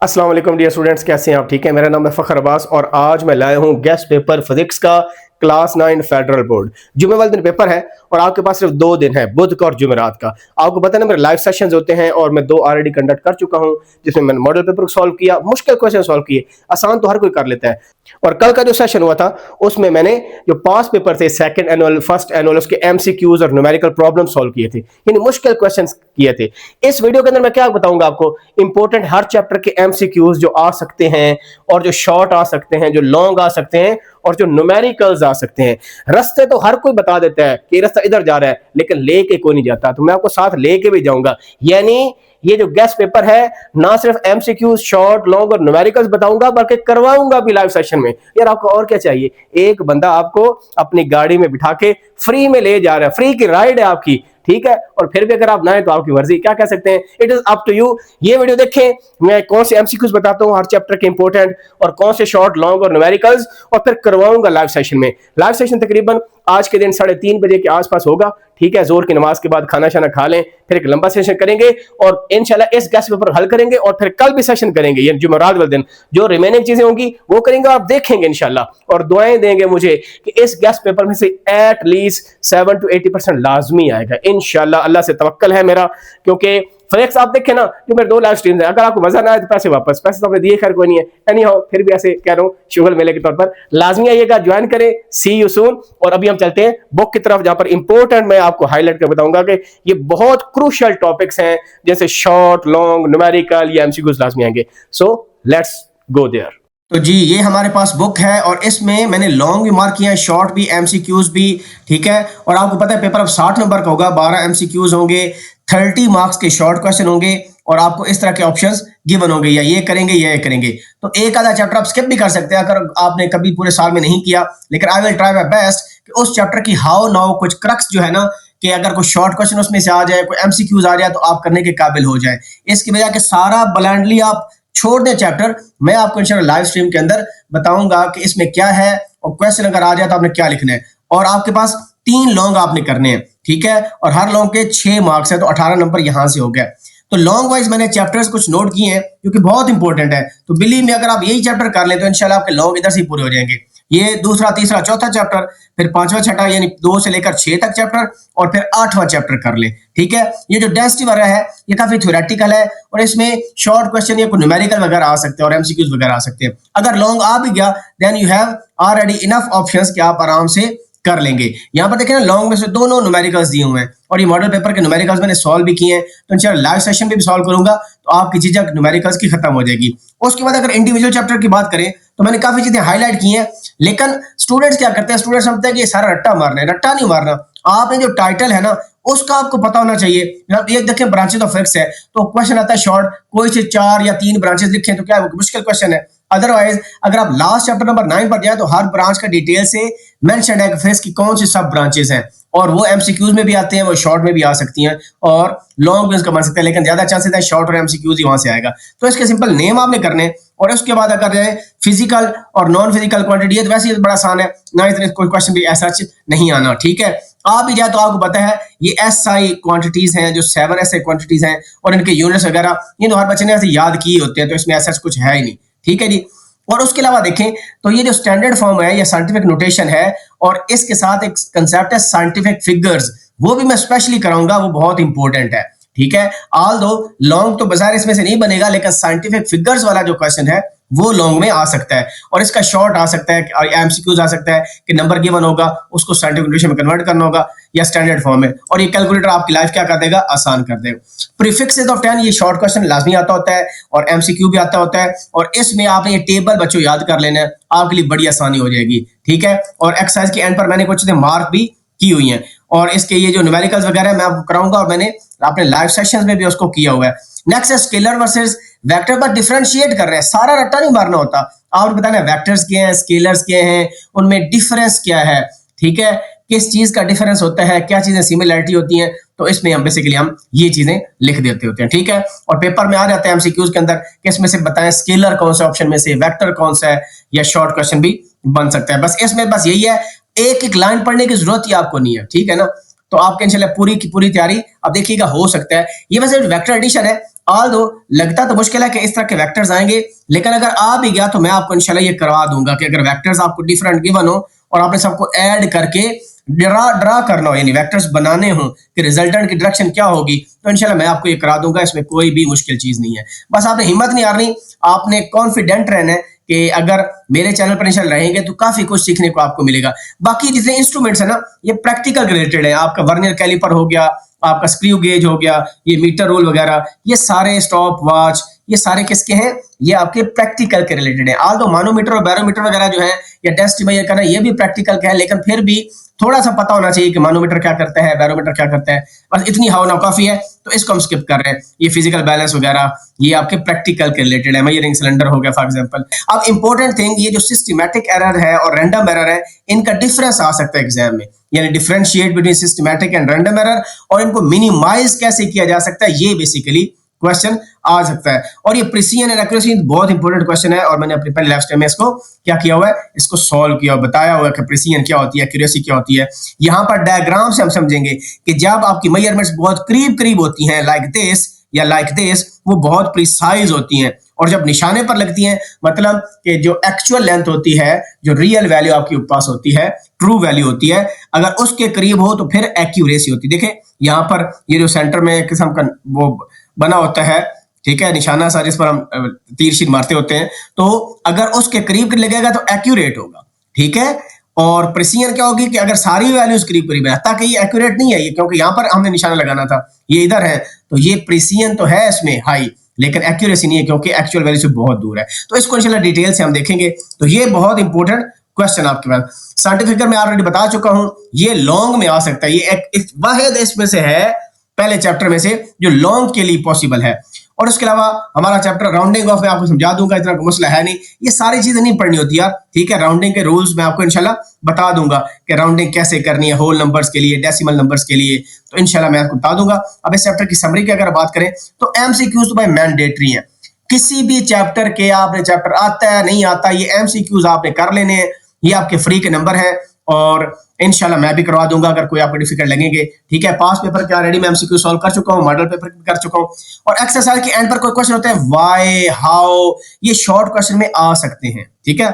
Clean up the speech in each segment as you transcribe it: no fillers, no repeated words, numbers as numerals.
अस्सलाम वालेकुम dear students, कैसे हैं आप? ठीक है। मेरा नाम है फ़खर अब्बास और आज मैं लाया हूं गेस्ट पेपर फिजिक्स का क्लास 9 फेडरल बोर्ड। जुमे वाले दिन पेपर है और आपके पास सिर्फ 2 दिन है, बुध का और जुमेरात का। आपको पता है ना, मेरे लाइव सेशंस होते हैं और मैं 2 ऑलरेडी कंडक्ट कर चुका हूं, जिसमें मैंने मॉडल पेपर सॉल्व किया, मुश्किल क्वेश्चन सॉल्व किए। आसान तो हर कोई कर लेता है। और कल का जो सेशन हुआ था उसमें मैंने जो पास पेपर थे, सेकंड एनुअल, फर्स्ट एनुअल, उसके एमसीक्यूज और न्यूमेरिकल प्रॉब्लम सॉल्व किए थे, यानी मुश्किल क्वेश्चंस किए थे। इस वीडियो के अंदर मैं क्या बताऊंगा आपको, इंपॉर्टेंट हर चैप्टर के एमसीक्यूज जो आ सकते हैं और जो शॉर्ट आ सकते हैं, जो लॉन्ग आ सकते हैं और जो न्यूमेरिकल्स आ सकते हैं। रास्ते तो हर कोई बता देता है कि रास्ता इधर जा रहा है, लेकिन लेके कोई नहीं जाता, तो मैं आपको साथ लेके भी जाऊंगा। यानी ये जो गेस्ट पेपर है, ना सिर्फ एमसीक्यूज, शॉर्ट, लॉन्ग और न्यूमेरिकल्स बताऊंगा, बल्कि करवाऊंगा भी लाइव सेशन में। यार आपको और क्या चाहिए? एक बंदा आपको अपनी गाड़ी में बिठा के फ्री में ले जा रहा है, फ्री की राइड है आपकी, ठीक है। और फिर भी अगर आप ना है तो आपकी मर्जी, क्या कह सकते हैं, it is up to you. ये वीडियो देखें, मैं कौन से एमसीक्यूज बताता हूं हर चैप्टर के इंपॉर्टेंट, और कौन से शॉर्ट, लॉन्ग और न्यूमेरिकल्स, और फिर करवाऊंगा लाइव सेशन में। लाइव सेशन तकरीबन आज के दिन 3:30 बजे के आसपास होगा, ठीक है। जोर की नमाज के बाद खाना शाना खा लें, फिर एक लंबा सेशन करेंगे और इंशाल्लाह इस गेस्ट पेपर हल करेंगे, और फिर कल भी सेशन करेंगे, यानी जुमेरात वाले दिन जो रिमेनिंग चीजें होंगी वो करेंगे, आप देखेंगे इंशाल्लाह, और दुआएं देंगे मुझे कि इस गेस्ट पेपर में से एट लीस्ट 7 to 80% लाजमी आएगा इंशाल्लाह। अल्लाह से तवक्कल है मेरा, क्योंकि फ्लेक्स आप देखें ना, जो मेरे 2 लाइव स्ट्रीम्स हैं, अगर आपको मजा ना आए तो पैसे वापस, पैसे तो आपने दिए, खैर कोई नहीं है। एनी हाउ, फिर भी ऐसे कह रहा हूँ शुगर मेले के तौर पर लाजमी आइएगा, ज्वाइन करें। सी यू सून। और अभी हम चलते हैं बुक की तरफ, जहां पर इंपॉर्टेंट मैं आपको हाईलाइट कर बताऊंगा कि ये बहुत क्रूशियल टॉपिक्स हैं, जैसे शॉर्ट, लॉन्ग, न्यूमेरिकल, ये एमसीक्यूज लाजमी आएंगे। So let's go there. तो जी, ये हमारे पास बुक है और इसमें मैंने लॉन्ग भी मार्क किया है, शॉर्ट भी, एमसीक्यूज भी, ठीक है। और आपको पता है पेपर अब 60 नंबर का होगा, 12 एमसीक्यूज होंगे, 30 मार्क्स के शॉर्ट क्वेश्चन होंगे, और आपको इस तरह के ऑप्शंस गिवन होंगे, या ये करेंगे या ये करेंगे। तो एक आधा चैप्टर आप स्किप भी कर सकते हैं अगर आपने कभी पूरे साल में नहीं किया, लेकिन I will try my best कि उस चैप्टर की हाउ नाउ कुछ क्रक्स जो है ना, कि अगर कोई शॉर्ट क्वेश्चन उसमें से आ जाए, कोई एमसीक्यूज आ जाए, तो आप करने के काबिल हो जाए। इसकी वजह के सारा ब्लाइंडली आप छोड़ दें चैप्टर, मैं आपको इंशाल्लाह लाइव स्ट्रीम के अंदर बताऊंगा कि इसमें क्या है, और क्वेश्चन अगर आ जाए तो आपने क्या लिखना है। और आपके पास 3 लॉन्ग आपने करने हैं, ठीक है, और हर लॉन्ग के 6 मार्क्स है, तो 18 नंबर यहां से हो गया। तो लॉन्ग वाइज मैंने चैप्टर्स कुछ नोट किए हैं क्योंकि बहुत इंपॉर्टेंट है। तो बिलीव में अगर आप यही चैप्टर कर लें तो इंशाल्लाह आपके लॉन्ग इधर से पूरे हो जाएंगे। ये दूसरा, तीसरा, चौथा चैप्टर, फिर 5वां, 6वां, यानी 2 से लेकर 6 तक चैप्टर, और फिर 8वां चैप्टर कर ले, ठीक है। ये जो डेंसिटी वगैरह है ये काफी थ्योरेटिकल है, और इसमें शॉर्ट क्वेश्चन या कोई न्यूमेरिकल वगैरह आ सकते हैं और एमसीक्यूज वगैरह आ सकते हैं। अगर लॉन्ग आ भी गया then you have already enough options कि आप आराम से कर लेंगे। यहाँ पर देखें ना, लॉन्ग में से दोनों न्यूमेरिकल्स दिए हुए हैं, और ये मॉडल पेपर के न्यूमेरिकल्स मैंने सॉल्व भी किए हैं, तो इंशाल्लाह लाइव सेशन में भी सॉल्व करूंगा, तो आपकी चीजें न्यूमेरिकल्स की खत्म हो जाएगी। उसके बाद अगर इंडिविजुअल चैप्टर की बात करें तो मैंने काफी चीजें हाईलाइट की हैं, लेकिन स्टूडेंट्स क्या करते हैं, स्टूडेंट्स समझते हैं कि ये सारा रट्टा मारना है। रट्टा नहीं मारना, आपने जो टाइटल है ना उसका आपको पता होना चाहिए। ये देखें, ब्रांचेस ऑफ फिजिक्स है, तो क्वेश्चन आता है शॉर्ट, कोई से 4 या 3 ब्रांचेस लिखे तो क्या मुश्किल क्वेश्चन है। अदरवाइज अगर आप लास्ट चैप्टर नंबर 9 पर जाए तो हर ब्रांच का डिटेल से मेंशन है कि फिजिक्स की कौन सी सब ब्रांचेस हैं, और वो एमसीक्यूज में भी आते हैं, वो शॉर्ट में भी आ सकती हैं, और लॉन्ग में उसका बन सकता है, लेकिन ज्यादा चांसेस है शॉर्ट और एमसीक्यूज ही वहां से आएगा। तो इसके सिंपल नेम आपने करने, और उसके बाद अगर जाए फिजिकल और नॉन फिजिकल क्वांटिटी है तो वैसे बड़ा आसान है ना, इतने कोई क्वेश्चन भी ऐसा नहीं आना, ठीक है। आ भी जाए तो आपको पता है ये एसआई क्वांटिटीज हैं, जो 7 एसआई क्वांटिटीज हैं, और इनके यूनिट्स वगैरह ये तो हर बच्चे ने ऐसे याद किए होते हैं, तो इसमें ऐसा कुछ है ही नहीं, ठीक है जी। और उसके अलावा देखें तो ये जो स्टैंडर्ड फॉर्म है, ये साइंटिफिक नोटेशन है, और इसके साथ एक कंसेप्ट है साइंटिफिक फिगर्स, वो भी मैं स्पेशली कराऊंगा, वो बहुत इंपॉर्टेंट है, ठीक है। ऑल दो लॉन्ग तो बाजार इसमें से नहीं बनेगा, लेकिन साइंटिफिक फिगर्स वाला जो क्वेश्चन है वो लॉन्ग में आ सकता है, और इसका शॉर्ट आ सकता है, और एमसीक्यूज आ सकता है कि नंबर गिवन होगा, उसको साइंटिफिक नोटेशन में कन्वर्ट करना होगा या स्टैंडर्ड फॉर्म में, और ये कैलकुलेटर आपकी लाइफ क्या कर देगा, आसान कर देगा। प्रीफिक्सेस ऑफ 10, ये शॉर्ट क्वेश्चन लाजमी आता होता है, और एमसीक्यू भी आता होता है, और इसमें आपने ये टेबल बच्चों याद कर लेना है, आपके लिए बड़ी आसानी हो जाएगी, ठीक है। और एक्सरसाइज के एंड पर मैंने कुछ मार्क भी की हुई हैं, और इसके ये जो न्यूमेरिकल्स वगैरह मैं आपको कराऊंगा, और मैंने अपने लाइव सेशंस में भी उसको किया हुआ है। नेक्स्ट है स्केलर वर्सेस वेक्टर, पर डिफरेंशिएट कर रहे हैं, सारा रट्टा नहीं मारना होता, आपको बताना है वेक्टर्स क्या हैं, स्केलर्स क्या हैं, उनमें डिफरेंस क्या है, ठीक है, किस चीज का डिफरेंस होता है, क्या चीजें सिमिलरिटी होती हैं, तो इसमें हम बेसिकली हम ये चीजें लिख देते होते हैं, ठीक है। और पेपर में आ जाता है एमसीक्यूज के अंदर कि इसमें से बताएं स्केलर कौन सा ऑप्शन में से, वेक्टर कौन सा है, या शॉर्ट क्वेश्चन भी बन सकता है। बस इसमें बस यही है, एक एक लाइन पढ़ने की जरूरत ही आपको नहीं है, ठीक है ना। तो आपके इंशाल्लाह पूरी की पूरी तैयारी अब देखिएगा हो सकता है। ये वैसे वेक्टर एडिशन है, ऑल्दो लगता तो मुश्किल है कि इस तरह के वेक्टर्स आएंगे, लेकिन अगर आ भी गया तो मैं आपको इंशाल्लाह ये करवा दूंगा कि अगर वेक्टर्स आपको डिफरेंट गिवन हो और आपने सबको ऐड करके ड्रा करना हो, यानी वेक्टर्स बनाने हो कि रिजल्टेंट की डायरेक्शन क्या होगी, तो इंशाल्लाह मैं आपको ये करा दूंगा। इसमें कोई भी मुश्किल चीज नहीं है, बस आपने हिम्मत नहीं हारनी, आपने कॉन्फिडेंट रहना है कि अगर मेरे चैनल पर इंशाल्लाह रहेंगे तो काफी कुछ सीखने को आपको मिलेगा। बाकी जितने इंस्ट्रूमेंट्स है ना, ये प्रैक्टिकल रिलेटेड है। आपका वर्नियर कैलिपर हो गया, आपका स्क्रू गेज हो गया, ये मीटर रोल वगैरह, ये सारे स्टॉप वॉच, ये सारे किसके हैं, ये आपके प्रैक्टिकल के रिलेटेड है। आल्दो मानोमीटर और बैरोमीटर वगैरह जो है या डेंसिटी मेजर करना, ये भी प्रैक्टिकल का है, लेकिन फिर भी थोड़ा सा पता होना चाहिए कि मानोमीटर क्या करता है, बैरोमीटर क्या करता है। बस इतनी हाउ नाउ काफी है, तो इसको हम स्किप कर रहे हैं। ये फिजिकल बैलेंस वगैरह ये आपके प्रैक्टिकल के रिलेटेड है। मेजरिंग सिलेंडर हो गया फॉर एग्जांपल। अब इंपॉर्टेंट थिंग, ये जो सिस्टमैटिक एरर है और रैंडम एरर है, इनका डिफरेंस आ सकता है एग्जाम में, यानी differentiate between systematic and random error, और इनको मिनिमाइज कैसे किया जा सकता है, ये बेसिकली क्वेश्चन आ सकता है। और ये प्रिसीजन एंड एक्यूरेसी बहुत इंपॉर्टेंट क्वेश्चन है, और मैंने अपने पहले लास्ट टाइम में इसको क्या किया हुआ है, इसको सॉल्व किया और बताया हुआ है कि प्रिसीजन क्या होती है, एक्यूरेसी क्या होती है। यहां पर डायग्राम से हम समझेंगे कि जब आपकी मेजरमेंट्स बहुत करीब करीब होती हैं, लाइक दिस या लाइक दिस, वो बहुत प्रिसाइज होती हैं, और जब निशाने पर लगती हैं, मतलब कि जो एक्चुअल लेंथ होती है, जो रियल वैल्यू आपके पास होती है, ट्रू वैल्यू होती है, अगर उसके करीब हो तो फिर एक्यूरेसी होती है। देखें यहाँ पर ये जो सेंटर में एक किस्म का वो बना होता है, ठीक है, निशाना सा जिस पर हम तीर शीर मारते होते हैं, तो अगर उसके करीब लगेगा तो एक्यूरेट होगा, ठीक है। और प्रिसीजन क्या होगी कि अगर सारी वैल्यूज करीब करीब है, ताकि ये एक्यूरेट नहीं है ये, क्योंकि यहाँ पर हमने निशाना लगाना था, ये इधर है, तो ये प्रिसीजन तो है इसमें हाई, लेकिन एक्यूरेसी नहीं है क्योंकि एक्चुअल वैल्यू से बहुत दूर है। तो इसको इंशाल्लाह डिटेल से हम देखेंगे। तो ये बहुत इंपॉर्टेंट क्वेश्चन आपके पास साइंटिफिक में ऑलरेडी बता चुका हूं, ये लॉन्ग में आ सकता है, ये एक वाहिद इसमें से है पहले चैप्टर में से जो लॉन्ग के लिए पॉसिबल है। और उसके अलावा हमारा चैप्टर राउंडिंग ऑफ में आपको समझा दूंगा, इतना मसला है नहीं, ये सारी चीजें नहीं पढ़नी होती यार, ठीक है। राउंडिंग के रूल्स मैं आपको इंशाल्लाह बता दूंगा कि राउंडिंग कैसे करनी है, होल नंबर्स के लिए, डेसिमल नंबर्स के लिए, तो इंशाल्लाह मैं आपको बता दूंगा। अब इस चैप्टर की समरी की अगर बात करें तो एमसीक्यूज तो भाई मैंडेटरी है, किसी भी चैप्टर के, आपने चैप्टर आता है नहीं आता, ये एमसीक्यूज आपने कर लेने हैं, ये आपके फ्री के नंबर है, और इंशाल्लाह मैं भी करवा दूंगा अगर कोई आपको डिफिकल्ट लगेंगे, ठीक है। पास पेपर के ऑलरेडी मैं एमसीक्यू सॉल्व कर चुका हूं, मॉडल पेपर भी कर चुका हूं, और एक्सरसाइज के एंड पर कोई क्वेश्चन होता है व्हाई, हाउ, ये शॉर्ट क्वेश्चन में आ सकते हैं, ठीक है।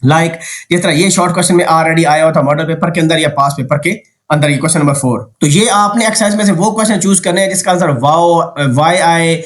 लाइक जिस तरह ये शॉर्ट क्वेश्चन में ऑलरेडी आया हुआ था मॉडल पेपर के अंदर या पास पेपर के अंदर, ये क्वेश्चन नंबर 4। तो ये आपने एक्सरसाइज में से वो क्वेश्चन चूज करने हैं जिसका आंसर वाई आए,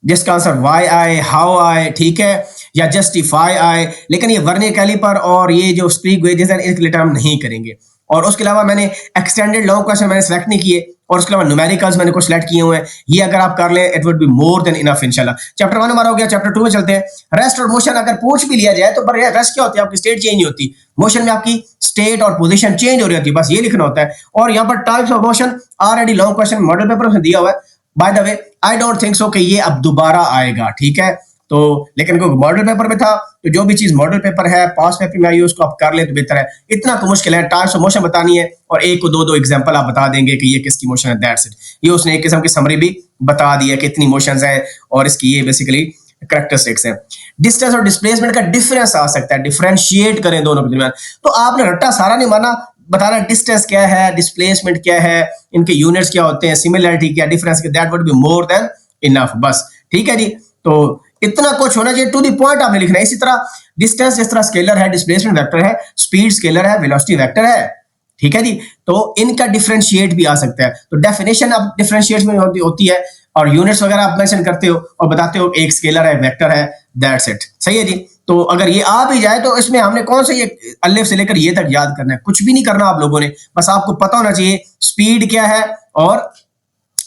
जिसका आंसर वाई आए, हाउ आए, ठीक है, या जस्टिफाई आए। लेकिन ये वर्नियर कैलिपर और ये जो स्क्रू गेजेस हैं इसके लिए हम नहीं करेंगे। और उसके अलावा मैंने एक्सटेंडेड लॉन्ग क्वेश्चन मैंने सेलेक्ट नहीं किए, और उसके अलावा न्यूमेरिकल्स मैंने कुछ सेलेक्ट किए हुए हैं, ये अगर आप कर लें it would be more than enough इंशाल्लाह। चैप्टर 1 हमारा हो गया, चैप्टर 2 में चलते हैं। रेस्ट और मोशन अगर पूछ भी लिया जाए तो पर रेस्ट क्या होती है, आपकी स्टेट चेंज नहीं होती, मोशन में आपकी स्टेट और पोजीशन चेंज हो रही होती है, बस ये लिखना होता है। और यहाँ पर types of motion already long question model paper में दिया हुआ है। By the way I don't think so कि ये अब दोबारा आएगा, ठीक है। तो लेकिन क्योंकि मॉडल पेपर में था, तो जो भी चीज मॉडल पेपर है पास पेपर में आई उसको आप कर ले तो बेहतर है। इतना तो मुश्किल है, टाइप्स ऑफ मोशन बतानी है और एक को दो एग्जांपल आप बता देंगे कि ये किसकी मोशन है, दैट्स इट। ये उसने एक किस्म की समरी भी बता दी है कि इतनी मोशंस है और इसकी ये बेसिकली करैक्टरिस्टिक्स है। डिस्टेंस और डिस्प्लेसमेंट का डिफरेंस आ सकता है, डिफरेंशिएट करें दोनों के दरमियान। तो आपने रट्टा सारा नहीं माना, बताना डिस्टेंस क्या है, डिस्प्लेसमेंट क्या है, इनके यूनिट्स क्या होते हैं, सिमिलरिटी क्या, डिफरेंस क्या, that would be more than enough, बस, ठीक है जी। तो इतना कुछ होना चाहिए, टू द पॉइंट आपने लिखना है। इसी तरह डिस्टेंस जिस तरह स्केलर है, डिस्प्लेसमेंट वेक्टर है, स्पीड स्केलर है, वेलोसिटी वेक्टर है, ठीक है जी। तो इनका डिफरेंशिएट भी आ सकता है। तो डेफिनेशन अब डिफरेंशिएट में होती है और यूनिट्स वगैरह आप मेंशन करते हो और बताते हो एक स्केलर है, वेक्टर है, दैट्स इट, सही है जी। तो अगर ये आ भी जाए तो इसमें हमने कौन सा ये अलिफ से लेकर ये तक याद करना है, कुछ भी नहीं करना आप लोगों ने, बस आपको पता होना चाहिए स्पीड क्या है और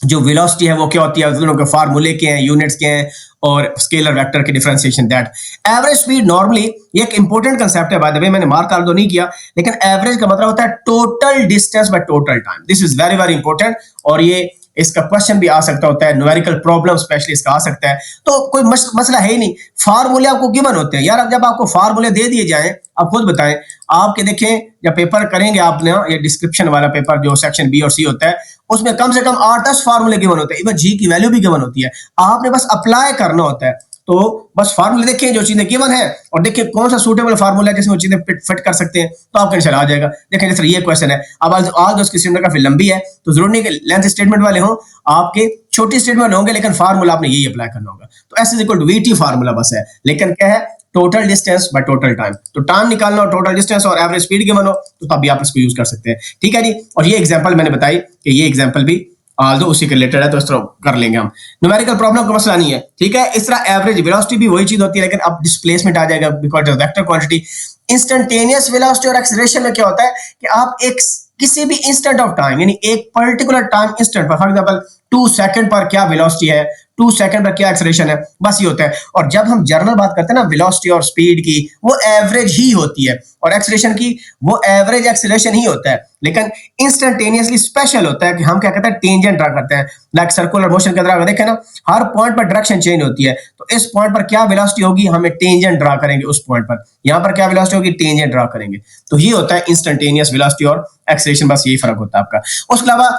जो वेलोसिटी है वो क्या होती है, दोनों के फार्मूले के हैं, यूनिट्स के हैं, और स्केलर वेक्टर की differentiation. That average speed normally ये एक इंपॉर्टेंट कांसेप्ट है, बाय द वे मैंने मार्क कर दो नहीं किया, लेकिन एवरेज का मतलब होता है total distance by total time. This is very very important, और ये इसका क्वेश्चन भी आ सकता होता है, न्यूमेरिकल प्रॉब्लम स्पेशली इसका आ सकता है। तो कोई मसला है ही नहीं, फार्मूले आपको गिवन होते हैं यार। अब जब आपको फार्मूले दे दिए जाएं, आप खुद बताएं, आपके देखें जब पेपर करेंगे आपने, ये डिस्क्रिप्शन वाला पेपर जो सेक्शन बी और सी होता है, उसमें कम से कम 8-10 फार्मूले गिवन होते हैं, इवन जी की वैल्यू भी गिवन होती है, आपने बस अप्लाई करना होता है। तो बस फार्मूले देखें जो चीजें गिवन है और देखिए कौन सा सूटेबल फार्मूला है जिसमें वो चीजें फिट कर सकते हैं, तो आपका इंशाल्लाह आ जाएगा। देखें जैसे ये क्वेश्चन है, अब आज उसकी स्टेटमेंट काफी लंबी है तो जरूर नहीं कि लेंथ स्टेटमेंट वाले हों, आपके छोटी स्टेटमेंट होंगे लेकिन फार्मूला आपने यही अप्लाई करना होगा। तो S is equal to VT formula बस है, लेकिन क्या है, total distance by total time. तो टाइम निकालना हो, टोटल डिस्टेंस और एवरेज स्पीड गिवन हो तो तब भी आप इसको यूज कर सकते हैं। ठीक है जी। और ये एग्जांपल मैंने बताई कि ये एग्जांपल भी आल्दो उसी के रिलेटेड है तो इस तरह कर लेंगे हम। न्यूमेरिकल प्रॉब्लम का मसला नहीं है, ठीक है। इस तरह एवरेज वेलोसिटी भी वही चीज होती है लेकिन अब डिस्प्लेसमेंट आ जाएगा because of vector quantity. Instantaneous velocity और एक्सीलरेशन में क्या होता है कि आप एक किसी भी इंस्टेंट ऑफ टाइम यानी एक पर्टिकुलर टाइम इंस्टेंट पर, फॉर एग्जांपल 2 सेकंड पर क्या वेलोसिटी है, 2 सेकंड पर क्या एक्सेलरेशन है, बस ये होता है। और जब हम जनरल बात करते हैं ना वेलोसिटी और स्पीड की, वो एवरेज ही होती है, और एक्सेलरेशन की वो एवरेज एक्सेलरेशन ही होता है। लेकिन इंस्टेंटेनियसली स्पेशल होता है कि हम क्या कहते हैं, टेंजेंट ड्रा करते हैं, लाइक सर्कुलर मोशन के अंदर देखें ना, हर पॉइंट पर डायरेक्शन चेंज होती है, तो इस पॉइंट पर क्या वेलोसिटी होगी, हमें टेंजेंट ड्रा करेंगे उस पॉइंट पर, यहां पर क्या वेलोसिटी होगी, टेंजेंट ड्रा करेंगे। तो ये होता है इंस्टेंटेनियस वेलोसिटी और एक्सेलरेशन, बस यही फर्क होता है आपका। उसके अलावा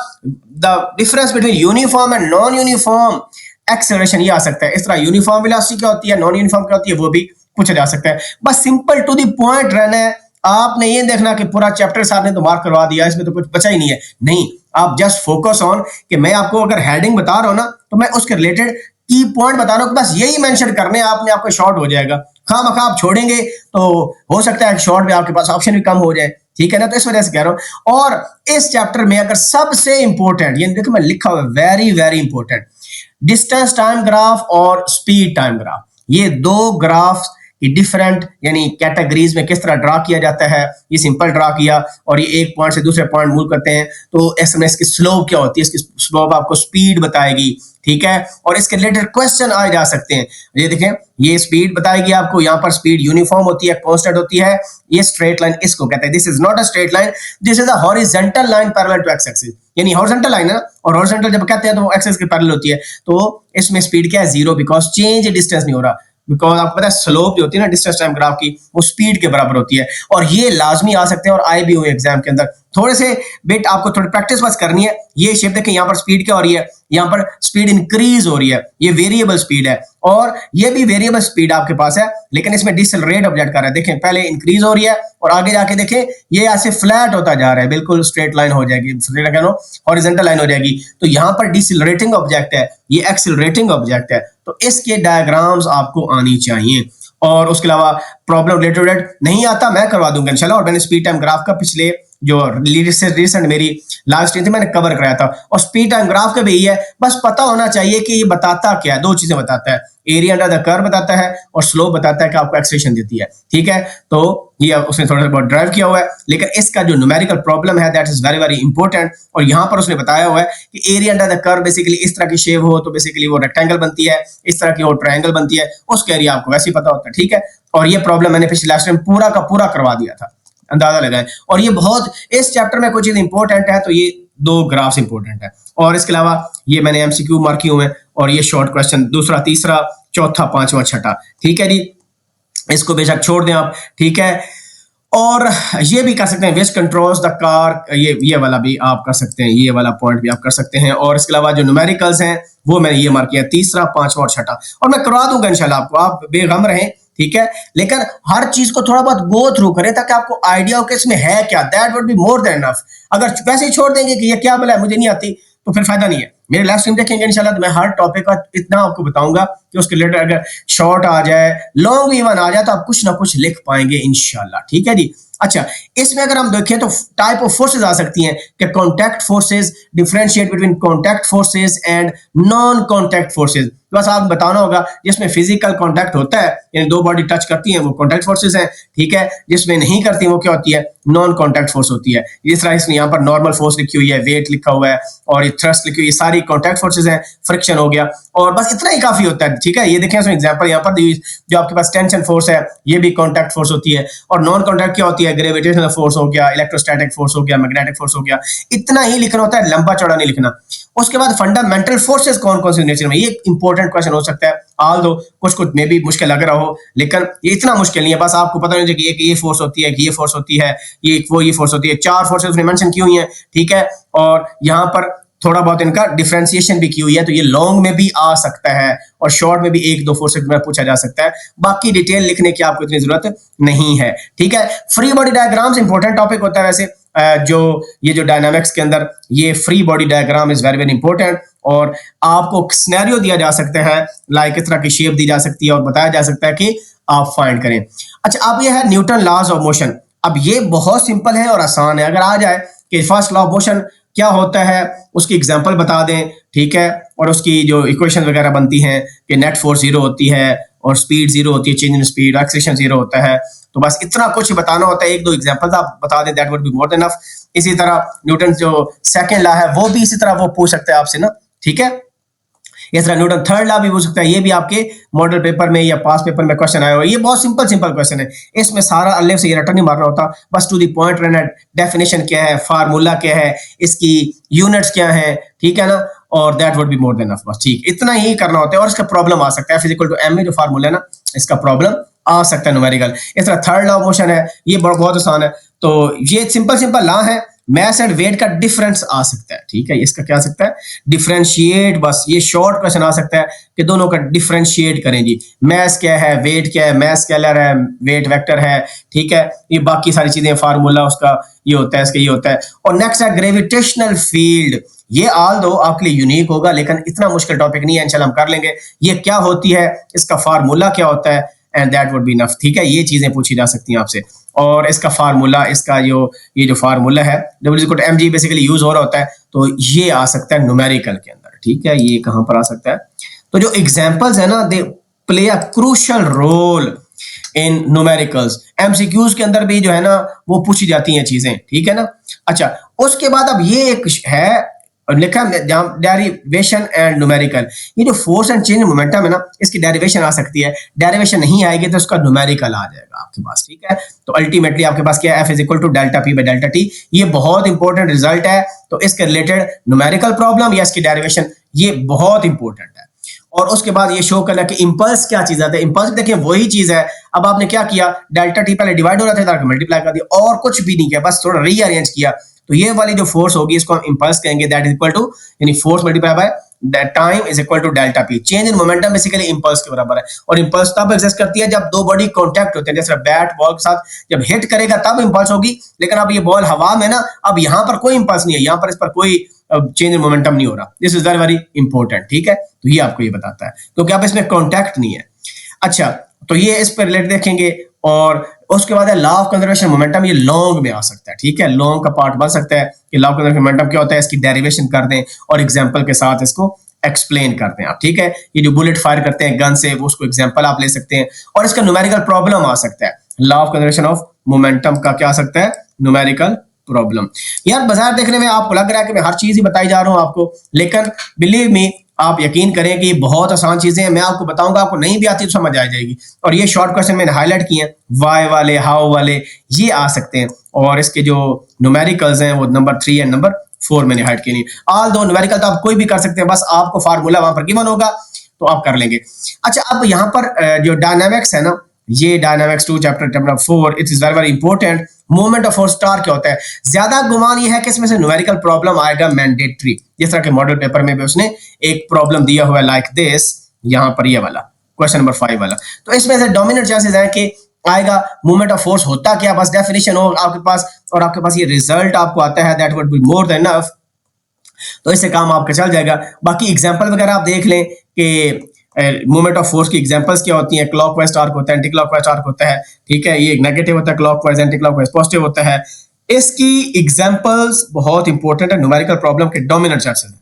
the difference between uniform and non uniform acceleration ये आ सकता है। इस तरह यूनिफॉर्म वेलोसिटी क्या होती है, नॉन यूनिफॉर्म क्या होती है, वो भी पूछा जा सकता है। बस सिंपल टू द पॉइंट रहना है, आपने ये देखना कि पूरा चैप्टर साहब ने तो मार्क करवा दिया, इसमें तो कुछ बचा ही नहीं है, नहीं। आप जस्ट फोकस ऑन कि मैं आपको अगर हेडिंग बता रहा हूं ना तो मैं उसके रिलेटेड की पॉइंट बता रहा हूं, बस यही मेंशन करने आपने, आपको शॉर्ट हो जाएगा। खामखा आप छोड़ेंगे तो हो सकता है शॉर्ट में आपके पास ऑप्शन भी कम हो जाए, ठीक है ना। तो इस वजह से कह रहा हूं। और इस चैप्टर में अगर सबसे इंपॉर्टेंट, ये देखो मैं लिखा हुआ है very very important, distance time graph और स्पीड टाइम ग्राफ, ये दो ग्राफ की डिफरेंट यानी कैटेगरीज में किस तरह ड्रा किया जाता है। ये सिंपल ड्रा किया और ये एक पॉइंट से दूसरे पॉइंट मूव करते हैं, तो इसमें इसकी स्लोप क्या होती है, इसकी स्लोप आपको स्पीड बताएगी, ठीक है। और इसके रिलेटेड क्वेश्चन आए जा सकते हैं। ये देखें, ये स्पीड बताएगी आपको, यहाँ पर स्पीड यूनिफॉर्म होती है, कांस्टेंट होती है। ये स्ट्रेट लाइन इसको कहते हैं, this is not a straight line, this is a horizontal line parallel to X axis, यानी हॉरिजॉन्टल लाइन है, और हॉरिजॉन्टल जब कहते हैं तो वो एक्सिस के पैरेलल होती है। तो इसमें स्पीड क्या है, 0, बिकॉज चेंज डिस्टेंस नहीं हो रहा, बिकॉज आपको पता है स्लोप जो होती है ना डिस्टेंस टाइम ग्राफ की, वो स्पीड के बराबर होती है। और ये लाजमी आ सकते हैं और आए भी हुए एग्जाम के अंदर। थोड़े से बिट आपको थोड़ी प्रैक्टिस बस करनी है। ये शेप देखें, यहाँ पर स्पीड क्या हो रही है, यहाँ पर स्पीड इंक्रीज हो रही है, ये वेरिएबल स्पीड है, और ये भी वेरिएबल स्पीड आपके पास है, लेकिन इसमें डिसलरेट ऑब्जेक्ट कर रहा है। देखें पहले इंक्रीज हो रही है और आगे जाके देखें ये ऐसे फ्लैट होता जा रहा है, बिल्कुल स्ट्रेट लाइन हो जाएगी, हॉरिजॉन्टल लाइन हो जाएगी। तो यहाँ पर डिसलरेटिंग ऑब्जेक्ट है, ये एक्सिलरेटिंग ऑब्जेक्ट है, तो इसके डायग्राम्स आपको आनी चाहिए। और उसके अलावा प्रॉब्लम रिलेटेड नहीं आता, मैं करवा दूंगा इंशाल्लाह। और मैंने स्पीड टाइम ग्राफ का पिछले जो रिसेंट मेरी लास्ट थी मैंने कवर कराया था, और स्पीड टाइम ग्राफ का भी यही है, बस पता होना चाहिए कि ये बताता क्या है। दो चीजें बताता है, एरिया अंडर द कर्व बताता है और स्लोप बताता है कि आपको एक्सेलरेशन देती है, ठीक है। तो ये उसने थोड़ा सा बहुत ड्राइव किया हुआ है, लेकिन इसका जो न्यूमेरिकल प्रॉब्लम है that is very very important. और यहाँ पर उसने बताया हुआ है कि area under the curve basically इस तरह की शेप हो तो बेसिकली वो रेक्टेंगल बनती है, इस तरह की वो ट्रायंगल बनती है, उसका एरिया आपको वैसे ही पता होता है, ठीक है। और ये प्रॉब्लम मैंने पिछले लास्ट टाइम पूरा का पूरा करवा दिया था, अंदाजा लगाएं। और ये बहुत, इस चैप्टर में कोई चीज इंपॉर्टेंट है तो ये दो ग्राफ्स इंपॉर्टेंट है। और इसके अलावा ये मैंने एमसीक्यू मार्क किए हुए हैं, और ये शॉर्ट क्वेश्चन दूसरा, तीसरा, चौथा, पांचवा, छठा, ठीक है जी। इसको बेशक छोड़ दें आप, ठीक है। और ये भी कर सकते हैं, विच कंट्रोल्स द कार, ये वाला भी आप कर सकते हैं, ये वाला पॉइंट भी आप कर सकते हैं। और इसके अलावा जो न्यूमेरिकल्स हैं वो मैंने ये मार्क किया, तीसरा, पांचवा और छठा, और मैं करवा दूंगा इंशाल्लाह आपको, आप बेगम रहें, ठीक है। लेकिन हर चीज को थोड़ा बहुत गो थ्रू करें ताकि आपको आइडिया हो कि इसमें है क्या, that would be more than enough. अगर वैसे ही छोड़ देंगे कि ये क्या बोला है मुझे नहीं आती, तो फिर फायदा नहीं है। मेरे लास्ट टाइम देखेंगे इंशाल्लाह तो मैं हर टॉपिक का इतना आपको बताऊंगा कि उसके रिलेटेड अगर शॉर्ट आ जाए, लॉन्ग इवन आ जाए, तो आप कुछ ना कुछ लिख पाएंगे इंशाल्लाह, ठीक है जी। अच्छा, इसमें अगर हम देखें तो टाइप ऑफ फोर्सेज आ सकती हैं कि contact forces, differentiate between contact forces and non contact forces. बस आपको बताना होगा जिसमें फिजिकल कॉन्टैक्ट होता है यानी दो बॉडी टच करती हैं वो कॉन्टैक्ट फोर्सेज हैं, ठीक है। जिसमें नहीं करती वो क्या होती है, नॉन कॉन्टैक्ट फोर्स होती है। जिस तरह इसमें यहाँ पर नॉर्मल फोर्स लिखी हुई है, वेट लिखा हुआ है, और ये थ्रस्ट लिखी हुई है, सारी कॉन्टैक्ट फोर्सेज हैं, फ्रिक्शन हो गया, और बस इतना ही काफी होता है, ठीक है। ये देखें इसमें एग्जांपल यहाँ पर जो आपके पास टेंशन फोर्स है ये भी कॉन्टैक्ट फोर्स होती है। और नॉन कॉन्टैक्ट क्या होती है, ग्रेविटेशनल फोर्स हो गया, इलेक्ट्रोस्टैटिक फोर्स हो गया, मैग्नेटिक फोर्स हो गया। इतना ही लिखना होता है, लंबा चौड़ा नहीं लिखना। उसके बाद फंडामेंटल फोर्सेस कौन कौन से नेचर में, ये इंपॉर्टेंट क्वेश्चन हो सकता है, ऑल दो कुछ मे भी मुश्किल लग रहा हो, लेकिन ये इतना मुश्किल नहीं है। बस आपको पता नहीं कि एक ये फोर्स होती है, ये फोर्स होती है, ये फोर्स होती है, 4 फोर्सेस उसने मेंशन की हुई हैं, ठीक है। और यहाँ पर थोड़ा बहुत इनका डिफरेंशिएशन भी की हुई है, तो ये लॉन्ग में भी आ सकता है और शॉर्ट में भी एक दो फोर्सेट में पूछा जा सकता है। बाकी डिटेल लिखने की आपको इतनी जरूरत नहीं है, ठीक है। Free body diagrams important topic होता है वैसे, जो ये जो डायनामिक्स के अंदर ये free body diagram is very very important, और आपको सिनेरियो दिया जा सकता है, लाइक इस तरह की शेप दी जा सकती है और बताया जा सकता है कि आप फाइंड करें। अच्छा, अब ये है न्यूटन लॉज ऑफ मोशन। अब ये बहुत सिंपल है और आसान है। अगर आ जाए कि फर्स्ट लॉ ऑफ मोशन क्या होता है, उसकी एग्जांपल बता दें, ठीक है, और उसकी जो इक्वेशन वगैरह बनती हैं कि नेट फोर्स 0 होती है और स्पीड 0 होती है, चेंज इन स्पीड, एक्सेलरेशन 0 होता है, तो बस इतना कुछ बताना होता है, एक दो एग्जांपल्स आप बता दें, that would be more than enough. इसी तरह न्यूटन जो सेकंड लॉ है वो भी इसी तरह वो पूछ सकते हैं आपसे ना, ठीक है। इस तरह न्यूटन थर्ड लॉ भी पूछ सकता है, ये भी आपके मॉडल पेपर में या पास पेपर में क्वेश्चन आया हुआ है। ये बहुत सिंपल सिंपल क्वेश्चन है, इसमें सारा अल्ले से ये रटन नहीं मारना होता, बस टू द पॉइंट रहना। डेफिनेशन क्या है, फार्मूला क्या है, इसकी यूनिट्स क्या है, ठीक है ना, और that would be more than enough. बस ठीक इतना ही करना होता है, और इसका प्रॉब्लम आ सकता है, F = m में जो फार्मूला है ना, इसका प्रॉब्लम आ सकता है न्यूमेरिकल। इस तरह थर्ड लॉ ऑफ मोशन है, ये बहुत आसान है। तो ये सिंपल सिंपल लॉ है। मैस एंड वेट का डिफरेंस आ सकता है, ठीक है, इसका क्या आ सकता है, डिफरेंशिएट। बस ये शॉर्ट क्वेश्चन आ सकता है कि दोनों का डिफरेंशिएट करें जी, मैस क्या है, वेट क्या है, मैस स्केलर है, वेट वेक्टर है, ठीक है, ये बाकी सारी चीजें, फार्मूला उसका ये होता है, इसका ये होता है। और नेक्स्ट है ग्रेविटेशनल फील्ड। ये ऑल दो आपके लिए यूनिक होगा, लेकिन इतना मुश्किल टॉपिक नहीं है, इंशाल्लाह हम कर लेंगे। ये क्या होती है, इसका फार्मूला क्या होता है, and that would be enough, ठीक है। ये चीजें पूछी जा सकती हैं आपसे, और इसका फार्मूला, इसका ये जो फार्मूला है W=mg बेसिकली यूज हो रहा होता है, तो ये आ सकता है न्यूमेरिकल के अंदर, ठीक है। ये कहां पर आ सकता है, तो जो एग्जांपल्स है ना, they play a crucial role in numericals. MCQs के अंदर भी जो है ना वो पूछी जाती हैं चीजें, ठीक है ना। अच्छा, उसके बाद अब ये एक है और लिखा डेरिवेशन एंड न्यूमेरिकल। ये जो फोर्स एंड चेंज मोमेंटम है ना, इसकी डेरिवेशन आ सकती है, डेरिवेशन नहीं आएगी तो उसका न्यूमेरिकल आ जाएगा आपके पास, ठीक है। तो अल्टीमेटली आपके पास क्या है, F = ΔP/ΔT। ये बहुत इंपॉर्टेंट रिजल्ट है, तो इसके रिलेटेड न्यूमेरिकल प्रॉब्लम या इसकी डेरिवेशन ये बहुत इंपॉर्टेंट है। और उसके बाद ये शो करना कि इंपल्स क्या चीज आता है। इंपल्स देखिए वही चीज है, अब आपने क्या किया, ΔT पहले डिवाइड हो रहा था, मल्टीप्लाई कर दिया, और कुछ भी नहीं किया, बस थोड़ा रीअरेंज किया। तो ये वाली जो फोर्स होगी इसको हम इंपल्स कहेंगे, दैट इज इक्वल टू, यानी force multiply by time is equal to ΔP। Change in momentum basically impulse के बराबर है, और इंपल्स तब एग्जिस्ट करती है जब दो बॉडी कांटेक्ट होते हैं, जैसे बैट बॉल के साथ जब हिट करेगा तब इंपल्स होगी। लेकिन अब ये बॉल हवा में ना, अब यहाँ पर कोई इंपल्स नहीं है, यहाँ पर इस पर कोई चेंज इन मोमेंटम नहीं हो रहा। This is very very important, ठीक है। तो ये आपको ये बताता है, क्योंकि अब इसमें कांटेक्ट नहीं है। अच्छा, तो ये इस पर रिलेटेड देखेंगे, और उसके बाद है लॉ ऑफ कंजर्वेशन मोमेंटम। ये लॉन्ग में आ सकता है, ठीक है, लॉन्ग का पार्ट बन सकता है कि लॉ ऑफ कंजर्वेशन मोमेंटम क्या होता है, इसकी डेरिवेशन कर दें और एग्जांपल के साथ इसको एक्सप्लेन करते हैं आप, ठीक है। ये जो बुलेट फायर करते हैं गन से, वो उसको एग्जांपल आप ले सकते हैं, और इसका न्यूमेरिकल प्रॉब्लम आ सकता है। Law of conservation of momentum का क्या आ सकता है, न्यूमेरिकल प्रॉब्लम। यार बाजार देखने में आपको लग रहा है कि मैं हर चीज ही बताई जा रहा हूं आपको, लेकिन बिलीव मी, आप यकीन करें कि ये बहुत आसान चीजें हैं। मैं आपको बताऊंगा, आपको नहीं भी आती तो समझ आ जाएगी। और ये शॉर्ट क्वेश्चन मैंने हाईलाइट किए हैं, वाई वाले, हाउ वाले, ये आ सकते हैं, और इसके जो न्यूमेरिकल्स हैं वो नंबर 3 एंड नंबर 4 मैंने हाईलाइट किए। ऑल दो न्यूमेरिकल तो आप कोई भी कर सकते हैं, बस आपको फार्मूला वहां पर गिवन होगा तो आप कर लेंगे। अच्छा, अब यहाँ पर जो डायनामिक्स है ना, ये dynamics 2 chapter number 4, it is very very important. Moment of force star क्या होता है, ज्यादा गुमान ये है कि इसमें से न्यूमेरिकल प्रॉब्लम आएगा मैंडेटरी। जिस तरह के मॉडल पेपर में भी उसने एक प्रॉब्लम दिया हुआ है लाइक दिस, यहाँ पर ये वाला क्वेश्चन नंबर 5 वाला। तो इसमें से डोमिनेंट चांसेस है कि आएगा मूवमेंट ऑफ फोर्स होता क्या, बस डेफिनेशन हो आपके पास, और आपके पास ये रिजल्ट आपको आता है, that would be more than enough. तो इससे काम आपका चल जाएगा। बाकी एग्जांपल वगैरह आप देख लें कि मूवमेंट ऑफ फोर्स की एग्जांपल्स क्या होती हैं। क्लॉकवाइज आर्क होता है, एंटी क्लॉकवाइज आर्क होता है, ठीक है। ये नेगेटिव होता है क्लॉकवाइज, एंटी क्लॉकवाइज पॉजिटिव होता है। इसकी एग्जांपल्स बहुत इंपॉर्टेंट है न्यूमेरिकल प्रॉब्लम के डोमिनेंट चांसेस।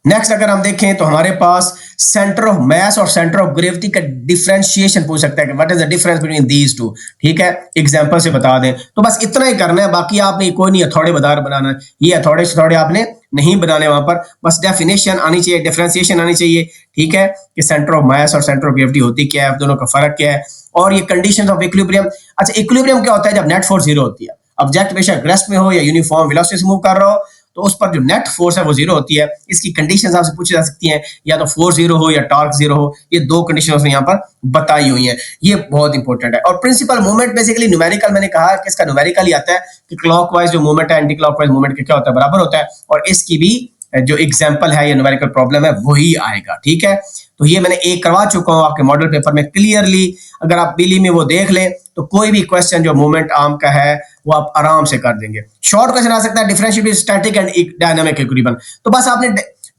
नेक्स्ट अगर हम देखें तो हमारे पास सेंटर ऑफ मास और सेंटर ऑफ ग्रेविटी का डिफरेंशिएशन पूछ सकता है कि what is the difference between these two, ठीक है, एग्जांपल से बता दें। तो बस इतना ही करना है, बाकी आपने कोई नहीं अथॉर्डे बदार बनाना, ये अथॉर्डे थोड़े आपने नहीं बनाने वहां पर, बस डेफिनेशन आनी चाहिए, डिफरेंशिएशन आनी चाहिए, ठीक है, कि सेंटर ऑफ मास और सेंटर ऑफ ग्रेविटी होती क्या है, दोनों का फर्क क्या है, और ये कंडीशंस ऑफ इक्विलिब्रियम। अच्छा, इक्विलिब्रियम क्या होता है, जब नेट फोर्स 0 होती है, ऑब्जेक्ट बेशक रेस्ट में हो या यूनिफॉर्म वेलोसिटी से मूव कर रहा हो, तो उस पर जो नेट फोर्स है वो जीरो होती है। इसकी कंडीशंस आपसे पूछी जा सकती हैं, या तो फोर्स जीरो हो या टॉर्क जीरो हो। ये दो कंडीशन उसने यहाँ पर बताई हुई हैं, ये बहुत इंपॉर्टेंट है। और प्रिंसिपल मूवमेंट बेसिकली न्यूमेरिकल, मैंने कहा कि इसका न्यूमेरिकल ही आता है कि क्लॉकवाइज जो मूवमेंट है एंटी क्लॉकवाइज मूवमेंट के क्या होता है, बराबर होता है। और इसकी भी जो एग्जाम्पल है या न्यूमेरिकल प्रॉब्लम है वही आएगा, ठीक है। तो ये मैंने एक करवा चुका हूं आपके मॉडल पेपर में क्लियरली। अगर आप पीली में वो देख लें तो कोई भी क्वेश्चन जो मूवमेंट आर्म का है वो आप आराम से कर देंगे। शॉर्ट क्वेश्चन आ सकता है differential static and dynamic equilibrium, तो बस आपने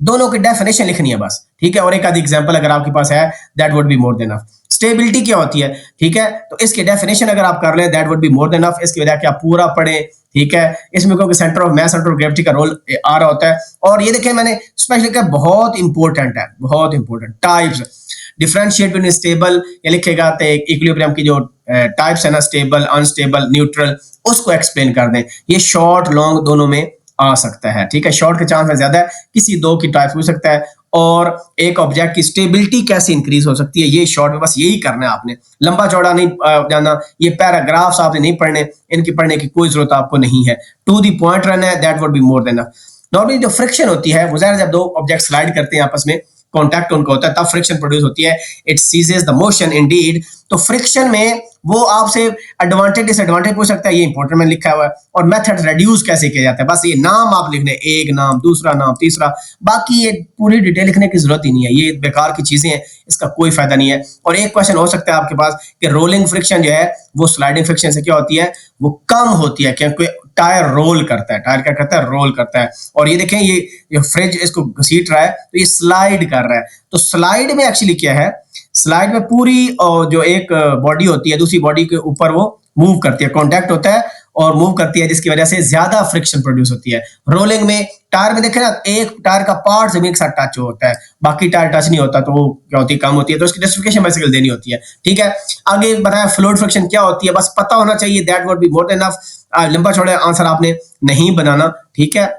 दोनों की डेफिनेशन लिखनी है बस, ठीक है। और एक आधी एग्जांपल अगर आपके पास है that would be more than enough. Stability क्या होती है, ठीक है, तो इसकी डेफिनेशन अगर आप कर लें that would be more than enough. इसकी वजह क्या पूरा पढ़ें, ठीक है। इसमें क्योंकि centre of mass, centre of gravity का रोल आ रहा होता है। और ये देखें मैंने स्पेशली लिखा, बहुत इंपॉर्टेंट है, बहुत important. Types differentiate between stable, ये लिखेगा तो इक्विलिब्रियम की जो टाइप्स है ना, स्टेबल, अनस्टेबल, न्यूट्रल, उसको एक्सप्लेन कर दें। ये शॉर्ट लॉन्ग दोनों में आ सकता है, ठीक है। शॉर्ट के चांस ज्यादा है, किसी दो की टाइप पूछ सकता है। और एक ऑब्जेक्ट की स्टेबिलिटी कैसे इंक्रीज हो सकती है, ये शॉर्ट में बस यही करना है आपने। लंबा चौड़ा नहीं जाना, ये पैराग्राफ्स आपने नहीं पढ़ने, इनकी पढ़ने की कोई जरूरत आपको नहीं है। टू द पॉइंट रहना है, that would be more than enough. Normally जो फ्रिक्शन होती है वो जब दो ऑब्जेक्ट स्लाइड करते हैं आपस में, कॉन्टैक्ट उनका होता है, तब फ्रिक्शन प्रोड्यूस होती है। It ceases the motion indeed. तो फ्रिक्शन में वो आपसे एडवांटेज डिसएडवांटेज पूछ सकता है, ये इंपॉर्टेंट में लिखा हुआ है। और मेथड रेड्यूस कैसे किया जाता है, बस ये नाम आप लिखने, एक नाम, दूसरा नाम, तीसरा, बाकी ये पूरी डिटेल लिखने की जरूरत ही नहीं है, ये बेकार की चीजें हैं, इसका कोई फायदा नहीं है। और एक क्वेश्चन हो सकता है आपके पास कि रोलिंग फ्रिक्शन जो है वो स्लाइडिंग फ्रिक्शन से क्या होती है, वो कम होती है, क्योंकि टायर रोल करता है। टायर क्या करता है, रोल करता है। और ये देखें, ये फ्रिज इसको घसीट रहा है तो ये स्लाइड कर रहा है। तो स्लाइड में एक्चुअली क्या है, स्लाइड में पूरी जो एक बॉडी होती है दूसरी बॉडी के ऊपर वो मूव करती है, कांटेक्ट होता है और मूव करती है, जिसकी वजह से ज्यादा फ्रिक्शन प्रोड्यूस होती है। रोलिंग में, टायर में देखें ना, एक टायर का पार्ट जमीन के साथ टच होता है, बाकी टायर टच नहीं होता, तो वो क्या होती है, कम होती है। तो उसकी जस्टिफिकेशन बेसिकली देनी होती है, ठीक है। आगे बताया फ्लूइड फ्रिक्शन क्या होती है, बस पता होना चाहिए, that would be more than enough. लंबा चौड़ा आंसर आपने नहीं बनाना, ठीक है।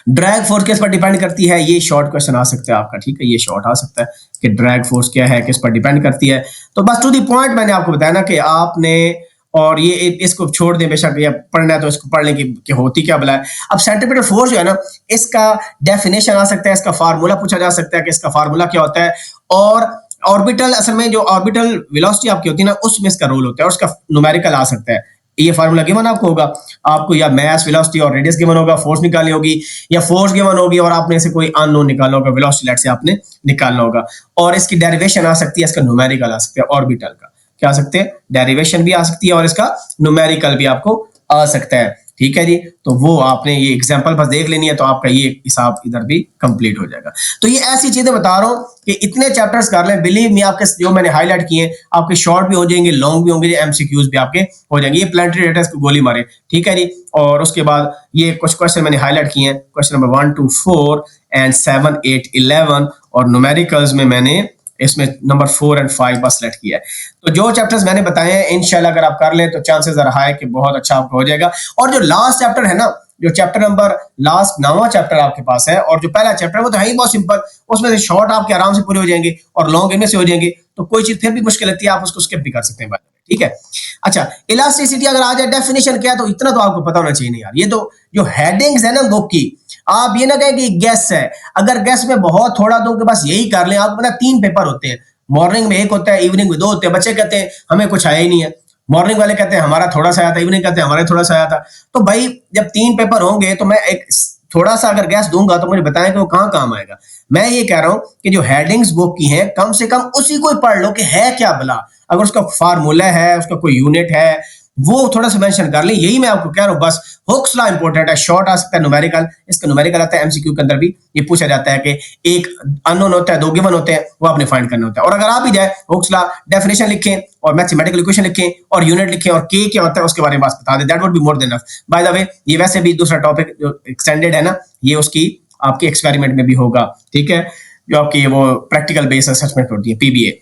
ड्रैग फोर्स किस पर डिपेंड करती है, ये शॉर्ट क्वेश्चन आ सकता है आपका, ठीक है, ये शॉर्ट आ सकता है कि ड्रैग फोर्स क्या है, किस पर डिपेंड करती है। तो बस टू द पॉइंट मैंने आपको बताया ना कि आपने, और ये इसको छोड़ दें, बेशक ये पढ़ना है तो इसको पढ़ लें कि होती क्या भला है। अब सेंट्रीपिटल फोर्स जो है ना, इसका डेफिनेशन आ सकता है, इसका फार्मूला पूछा जा सकता है कि इसका फार्मूला क्या होता है। और ऑर्बिटल, असल में जो ऑर्बिटल वेलोसिटी आपकी होती है ना, उसमें इसका रोल होता है, और उसका न्यूमेरिकल आ सकता है। ये फार्मूला गिवन आपको होगा, आपको या मास, वेलोसिटी और रेडियस गिवन होगा, फोर्स निकालनी होगी, या फोर्स गिवन होगी और आपने से कोई अननोन निकालना होगा, वेलोसिटी लेट से आपने निकालना होगा। और इसकी डेरिवेशन आ सकती है, इसका न्यूमेरिकल आ सकता है। ऑर्बिटल का क्या आ सकते हैं, डेरिवेशन भी आ सकती है और इसका न्यूमेरिकल भी आपको आ सकता है, ठीक है जी। तो वो आपने ये एग्जांपल बस देख लेनी है, तो आपका ये हिसाब इधर भी कंप्लीट हो जाएगा। तो ये ऐसी चीजें बता रहा हूं कि इतने चैप्टर्स कर लें, बिलीव मी, आपके जो मैंने हाईलाइट किए आपके शॉर्ट भी हो जाएंगे, लॉन्ग भी होंगे, एमसीक्यूज भी आपके हो जाएंगे। ये प्लानिटरी डेटा को गोली मारे, ठीक है जी। और उसके बाद ये कुछ क्वेश्चन मैंने हाईलाइट किए हैं, क्वेश्चन नंबर 1 to 4 एंड 7, 8, 11, और न्यूमेरिकल्स में मैंने इसमें नंबर 4 और 5 बस सेलेक्ट किया है। तो जो चैप्टर्स मैंने बताए हैं इंशाल्लाह अगर आप कर लें तो चांसेस रहा है कि बहुत अच्छा आपको हो जाएगा। और जो लास्ट चैप्टर है ना, जो चैप्टर नंबर लास्ट 9वां चैप्टर आपके पास है, और जो पहला चैप्टर है वो तो है ही बहुत सिंपल, उसमें से शॉर्ट आपके आराम से पूरे हो जाएंगे और लॉन्ग इनमें से हो जाएंगे। तो कोई चीज फिर भी मुश्किल लगती है, आप उसको स्किप भी कर सकते हैं, ठीक है। अच्छा, इलास्टिसिटी अगर आ जाए डेफिनेशन क्या है, तो इतना तो आपको पता होना चाहिए नहीं यार। ये तो जो हेडिंग्स है ना बुक की, आप ये ना कहें कि गैस है, अगर गैस में बहुत थोड़ा दो के पास यही कर लें। आपको पता 3 पेपर होते हैं, मॉर्निंग में 1 होता है, इवनिंग में 2 होते हैं। बच्चे कहते हैं हमें कुछ आया ही नहीं है, मॉर्निंग वाले कहते हैं हमारा थोड़ा सा आया था, इवनिंग कहते हैं हमारा थोड़ा सा आया था। तो भाई जब 3 पेपर होंगे तो मैं एक थोड़ा सा अगर गैस दूंगा तो मुझे बताएं कि वो कहाँ काम आएगा। मैं ये कह रहा हूं कि जो हेडिंग्स बुक की हैं कम से कम उसी को पढ़ लो कि है क्या भला, अगर उसका फार्मूला है, उसका कोई यूनिट है, वो थोड़ा सा मेंशन कर ले। यही मैं आपको कह रहा हूं, बस हुक्स लॉ इंपॉर्टेंट है। शॉर्ट आ सकता है, न्यूमेरिकल, इसका न्यूमेरिकल आता है एमसीक्यू के अंदर भी। ये पूछा जाता है कि एक अननोन होता है, 2 गिवन होते हैं, वो आपने फाइंड करना होता है। और अगर आप ही जाए हुक्स लॉ डेफिनेशन लिखें और मैथमेटिकल इक्वेशन लिखें और यूनिट लिखें और के क्या होता है उसके बारे में बता दें, that would be more than enough. By the way, ये वैसे भी दूसरा टॉपिक जो एक्सटेंडेड है ना, ये उसकी आपके एक्सपेरिमेंट में भी होगा, ठीक है, जो आपकी वो प्रैक्टिकल बेस्ड असेसमेंट होती है, पीबीए।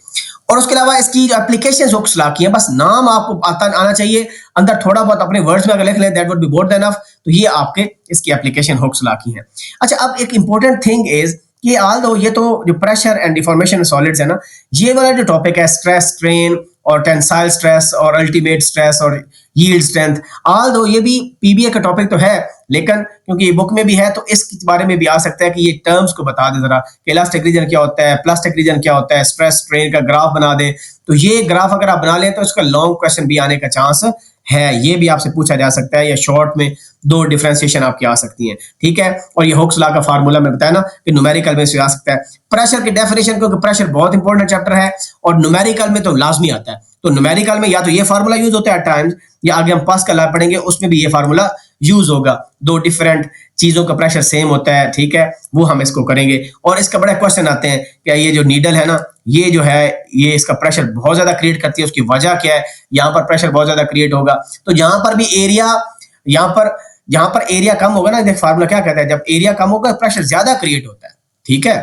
और उसके अलावा इसकी जो एप्लीकेशंस हुक्स लॉ की है, बस नाम आपको आना चाहिए, अंदर थोड़ा बहुत अपने वर्ड्स में अगर लिख लें that would be more than enough. तो ये आपके इसकी एप्लीकेशन हुक्स लॉ की है। अच्छा, अब एक इंपॉर्टेंट थिंग इज कि ऑल्दो ये तो जो प्रेशर एंड डिफॉर्मेशन सॉलिड्स है ना, ये वाला जो टॉपिक है स्ट्रेस, स्ट्रेन और टेंसाइल स्ट्रेस और अल्टीमेट स्ट्रेस और यील्ड स्ट्रेंथ। ऑल दो ये भी पीबीए का टॉपिक तो है, लेकिन क्योंकि ये बुक में भी है तो इस बारे में भी आ सकता है कि ये टर्म्स को बता दे जरा कि इलास्टिक रीजन क्या होता है, प्लास्टिक रीजन क्या होता है, स्ट्रेस स्ट्रेन का ग्राफ बना दे। तो ये ग्राफ अगर आप बना लें तो इसका लॉन्ग क्वेश्चन भी आने का चांस है, ये भी आपसे पूछा जा सकता है, या शॉर्ट में दो डिफरेंशिएशन आपकी आ सकती हैं, ठीक है। और ये हुक्स लॉ का फार्मूला मैं बताया ना कि न्यूमेरिकल में से आ सकता है। प्रेशर की डेफिनेशन, क्योंकि प्रेशर बहुत इंपॉर्टेंट चैप्टर है और न्यूमेरिकल में तो लाजमी आता है, तो न्यूमेरिकल में या तो ये फार्मूला यूज होता है टाइम्स, या आगे हम पास्कल लॉ पढ़ेंगे उसमें भी ये फार्मूला यूज होगा। दो डिफरेंट चीजों का प्रेशर सेम होता है, ठीक है, वो हम इसको करेंगे। और इसका बड़ा क्वेश्चन आते हैं क्या ये जो नीडल है ना, ये जो है ये इसका प्रेशर बहुत ज्यादा क्रिएट करती है, उसकी वजह क्या है, यहाँ पर प्रेशर बहुत ज्यादा क्रिएट होगा तो यहाँ पर भी एरिया, यहाँ पर एरिया कम होगा ना, देख फार्मूला क्या कहता है, जब एरिया कम होगा प्रेशर ज्यादा क्रिएट होता है, ठीक है।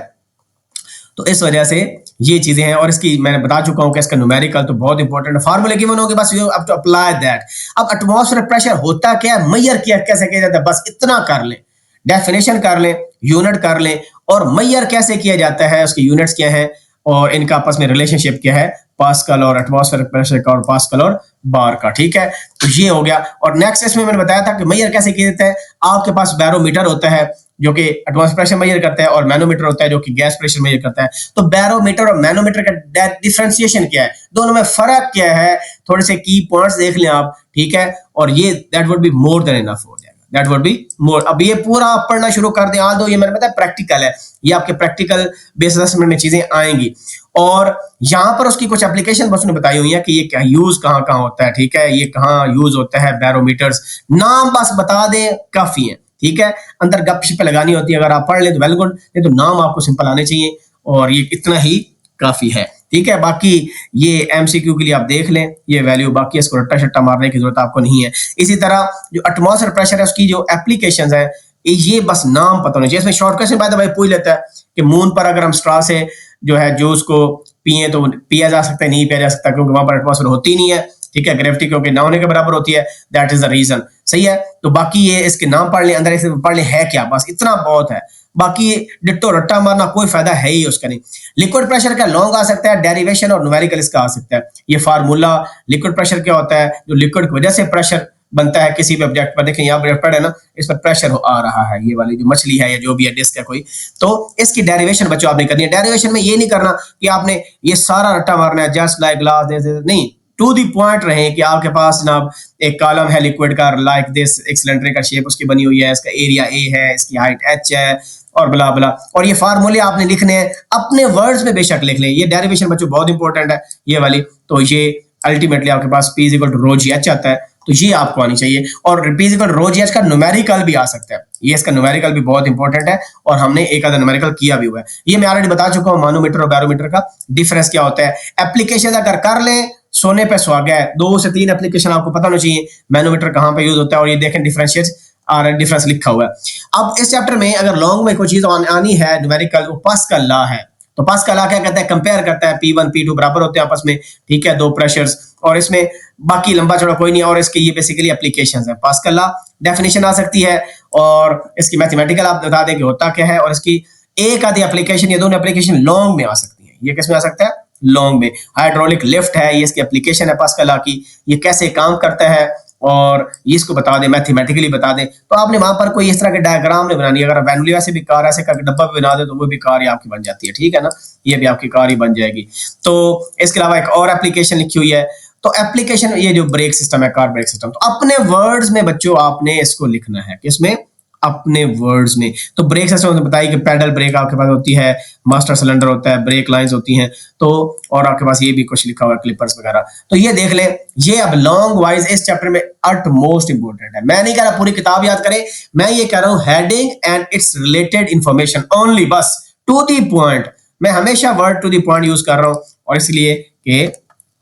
तो इस वजह से ये चीजें हैं, और इसकी मैंने बता चुका हूं कि इसका न्यूमेरिकल तो बहुत इंपॉर्टेंट है, फार्मूले गिवन होंगे, बस you have to apply that. अब एटमॉस्फेरिक प्रेशर होता क्या है, मैयर किया कैसे किया जाता है, बस इतना कर लें, डेफिनेशन कर लें, यूनिट कर लें, और मैयर कैसे किया जाता है, उसके यूनिट्स क्या है और इनका आपस में रिलेशनशिप क्या है, पास्कल और एटमॉस्फेरिक प्रेशर का और पास्कल और बार का, ठीक है। तो ये हो गया। और नेक्स्ट इसमें मैंने बताया था कि मैयर कैसे किया जाता है, आपके पास बैरोमीटर होता है जो कि एटमॉस्फेरिक प्रेशर मेजर करता है, और मैनोमीटर होता है जो कि गैस प्रेशर मेजर करता है। तो बैरोमीटर और मैनोमीटर का डिफरेंशिएशन क्या है, दोनों में फर्क क्या है, थोड़े से की पॉइंट्स देख लें आप, ठीक है। और ये that would be more than enough हो जाएगा, दैट वुड बी मोर। अब ये पूरा आप पढ़ना शुरू कर दें, आल दो ये मैंने बताया प्रैक्टिकल है, ये आपके प्रैक्टिकल बेस्ड असेसमेंट में चीजें आएंगी। और यहाँ पर उसकी कुछ एप्लीकेशन बस ने बताई हुई है कि ये क्या यूज कहाँ कहाँ होता है, ठीक है, ये कहाँ यूज होता है, बैरोमीटर्स नाम बस बता दें काफी है, ठीक है। अंदर गपशप लगानी होती है, अगर आप पढ़ लें तो वेल गुड, नहीं तो नाम आपको सिंपल आने चाहिए, और ये इतना ही काफी है, ठीक है। बाकी ये एमसीक्यू के लिए आप देख लें ये वैल्यू, बाकी इसको रट्टा शट्टा मारने की जरूरत आपको नहीं है। इसी तरह जो एटमॉस्फेयर प्रेशर है उसकी जो एप्लीकेशंस है, ये बस नाम पता होना चाहिए। इसमें short question by the way पूछ लेता है कि मून पर अगर हम स्ट्रॉ से जो है जूस को पिए तो पिया जा सकता है, नहीं पिया जा सकता, क्योंकि वहां पर एटमॉस्फेयर होती नहीं है, ठीक है, ग्रेविटी क्योंकि ना होने के बराबर होती है, दैट इज द रीजन, सही है। तो बाकी ये इसके नाम पढ़ लें, अंदर इसे पढ़ लें है क्या, बस इतना बहुत है। बाकी डिट्टो रट्टा मारना कोई फायदा है ही उसका नहीं। लिक्विड प्रेशर का लॉन्ग आ सकता है, डेरिवेशन और न्यूमेरिकल इसका आ सकता है। ये फार्मूला लिक्विड प्रेशर क्या होता है, जो लिक्विड की वजह से प्रेशर बनता है किसी भी ऑब्जेक्ट पर, देखें यहाँ पर पढ़े ना, इस पर प्रेशर आ रहा है, ये वाली जो मछली है या जो भी है डिस्क है कोई, तो इसकी डेरिवेशन बच्चों आपने करनी है। डेरिवेशन में ये नहीं करना कि आपने ये सारा रट्टा मारना है, जस्ट लाइक ग्लास नहीं, टू दी पॉइंट रहे कि आपके पास जनाब एक कॉलम है लिक्विड का लाइक दिस, एक सिलेंडर का शेप उसकी बनी हुई है, इसका एरिया ए है, इसकी हाइट एच है, और बला बला, और ये फार्मूले आपने लिखने हैं अपने वर्ड्स में, बेशक लिख लें। ये डेरिवेशन बच्चों बहुत इंपॉर्टेंट है ये वाली, तो ये अल्टीमेटली आपके पास P equal to rho G H आता है, तो ये आपको आनी चाहिए। और P equal to rho G H का न्यूमेरिकल भी आ सकता है, ये इसका न्यूमेरिकल भी बहुत इंपॉर्टेंट है, और हमने एक आधा न्यूमेरिकल किया भी हुआ है। ये मैं ऑलरेडी बता चुका हूँ मैनोमीटर और बैरोमीटर का डिफरेंस क्या होता है। एप्लीकेशन अगर कर लें सोने पे सुहागा है, 2 से 3 एप्लीकेशन आपको पता होना चाहिए मैनोमीटर कहाँ पे यूज होता है, और ये देखें डिफरेंशिएट और डिफरेंस लिखा हुआ है। अब इस चैप्टर में अगर लॉन्ग में कोई चीज आनी है न्यूमेरिकल, वो पास्कल लॉ है। तो पास्कल लॉ क्या कहता है, कंपेयर करता है P1 P2 बराबर होते हैं आपस में, ठीक है, दो प्रेशर्स, और इसमें बाकी लंबा चौड़ा कोई नहीं, और इसके ये बेसिकली एप्लीकेशंस है। पास्कल लॉ डेफिनेशन आ सकती है, और इसकी मैथमेटिकल आप बता दें कि होता क्या है, और इसकी एक आधी एप्लीकेशन या दोनों एप्लीकेशन लॉन्ग में आ सकती है। ये किस में आ सकता है, लॉन्ग में। हाइड्रोलिक लिफ्ट है, ये इसकी एप्लीकेशन है पास्कल लॉ की, ये कैसे काम करता है और ये इसको बता दें, मैथमेटिकली बता दें। तो आपने वहां पर कोई इस तरह के डायग्राम नहीं बनानी, अगर वैनुलिया से भी कार ऐसे करके डब्बा भी बना दे तो वो भी कार ही आपकी बन जाती है, ठीक है ना, ये भी आपकी कार ही बन जाएगी। तो इसके अलावा एक और एप्लीकेशन लिखी हुई है, तो एप्लीकेशन ये जो ब्रेक सिस्टम है, कार ब्रेक सिस्टम, तो अपने वर्ड्स में बच्चों आपने इसको लिखना है, किसमें, अपने वर्ड्स में। तो ब्रेक सिस्टम बताइए कि पैडल ब्रेक आपके पास होती है, मास्टर सिलेंडर होता है, ब्रेक लाइंस होती हैं, तो और आपके पास ये भी कुछ लिखा हुआ है, क्लिपर्स वगैरह। तो ये देख लें, ये अब लॉन्ग वाइज इस चैप्टर में अट मोस्ट इंपोर्टेंट है। मैं नहीं कह रहा पूरी किताब याद करें, मैं ये कह रहा हूं heading and its related information only, बस टू दी पॉइंट। मैं हमेशा word to the point use कर रहा हूं, और इसलिए कि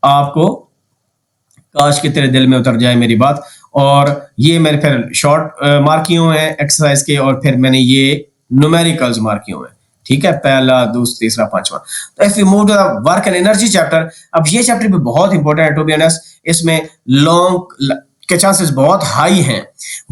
आपको काश कि तेरे दिल में उतर जाए मेरी बात। और ये मैंने फिर शॉर्ट मार्क किए हुए हैं एक्सरसाइज के, और फिर मैंने ये न्यूमेरिकल्स मार्क किए हुए हैं, ठीक है, पहला, दूसरा, तीसरा, पांचवा। तो if you move to the work and energy chapter, अब ये चैप्टर भी बहुत इंपॉर्टेंट है टू बी ऑनेस्ट, इसमें लॉन्ग के चांसेस बहुत हाई हैं।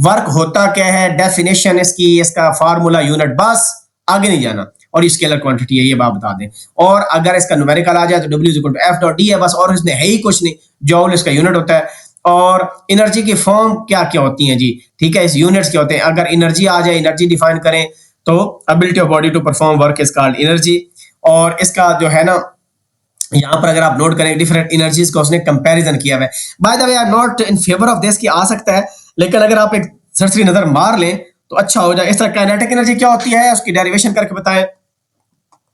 वर्क होता क्या है, डेफिनेशन इसकी, इसका फार्मूला, यूनिट, बस आगे नहीं जाना। और ये स्केलर क्वांटिटी है, ये बात बता दें। और अगर इसका न्यूमेरिकल आ जाए तो W equal to F dot D है बस, और इसमें है ही कुछ नहीं, जॉल इसका यूनिट होता है। और एनर्जी की फॉर्म क्या क्या होती हैं जी, ठीक है, इस यूनिट्स क्या होते हैं। अगर एनर्जी आ जाए, एनर्जी डिफाइन करें तो ability of body to perform work is called energy. और इसका जो है ना, यहाँ पर अगर आप नोट करें डिफरेंट एनर्जीज का उसने कंपैरिजन किया हुआ है। By the way I am not in favour of this कि आ सकता है, लेकिन अगर आप एक सरसरी नजर मार लें तो अच्छा हो जाए। इस तरह काइनेटिक एनर्जी क्या होती है उसकी डेरिवेशन करके बताएं,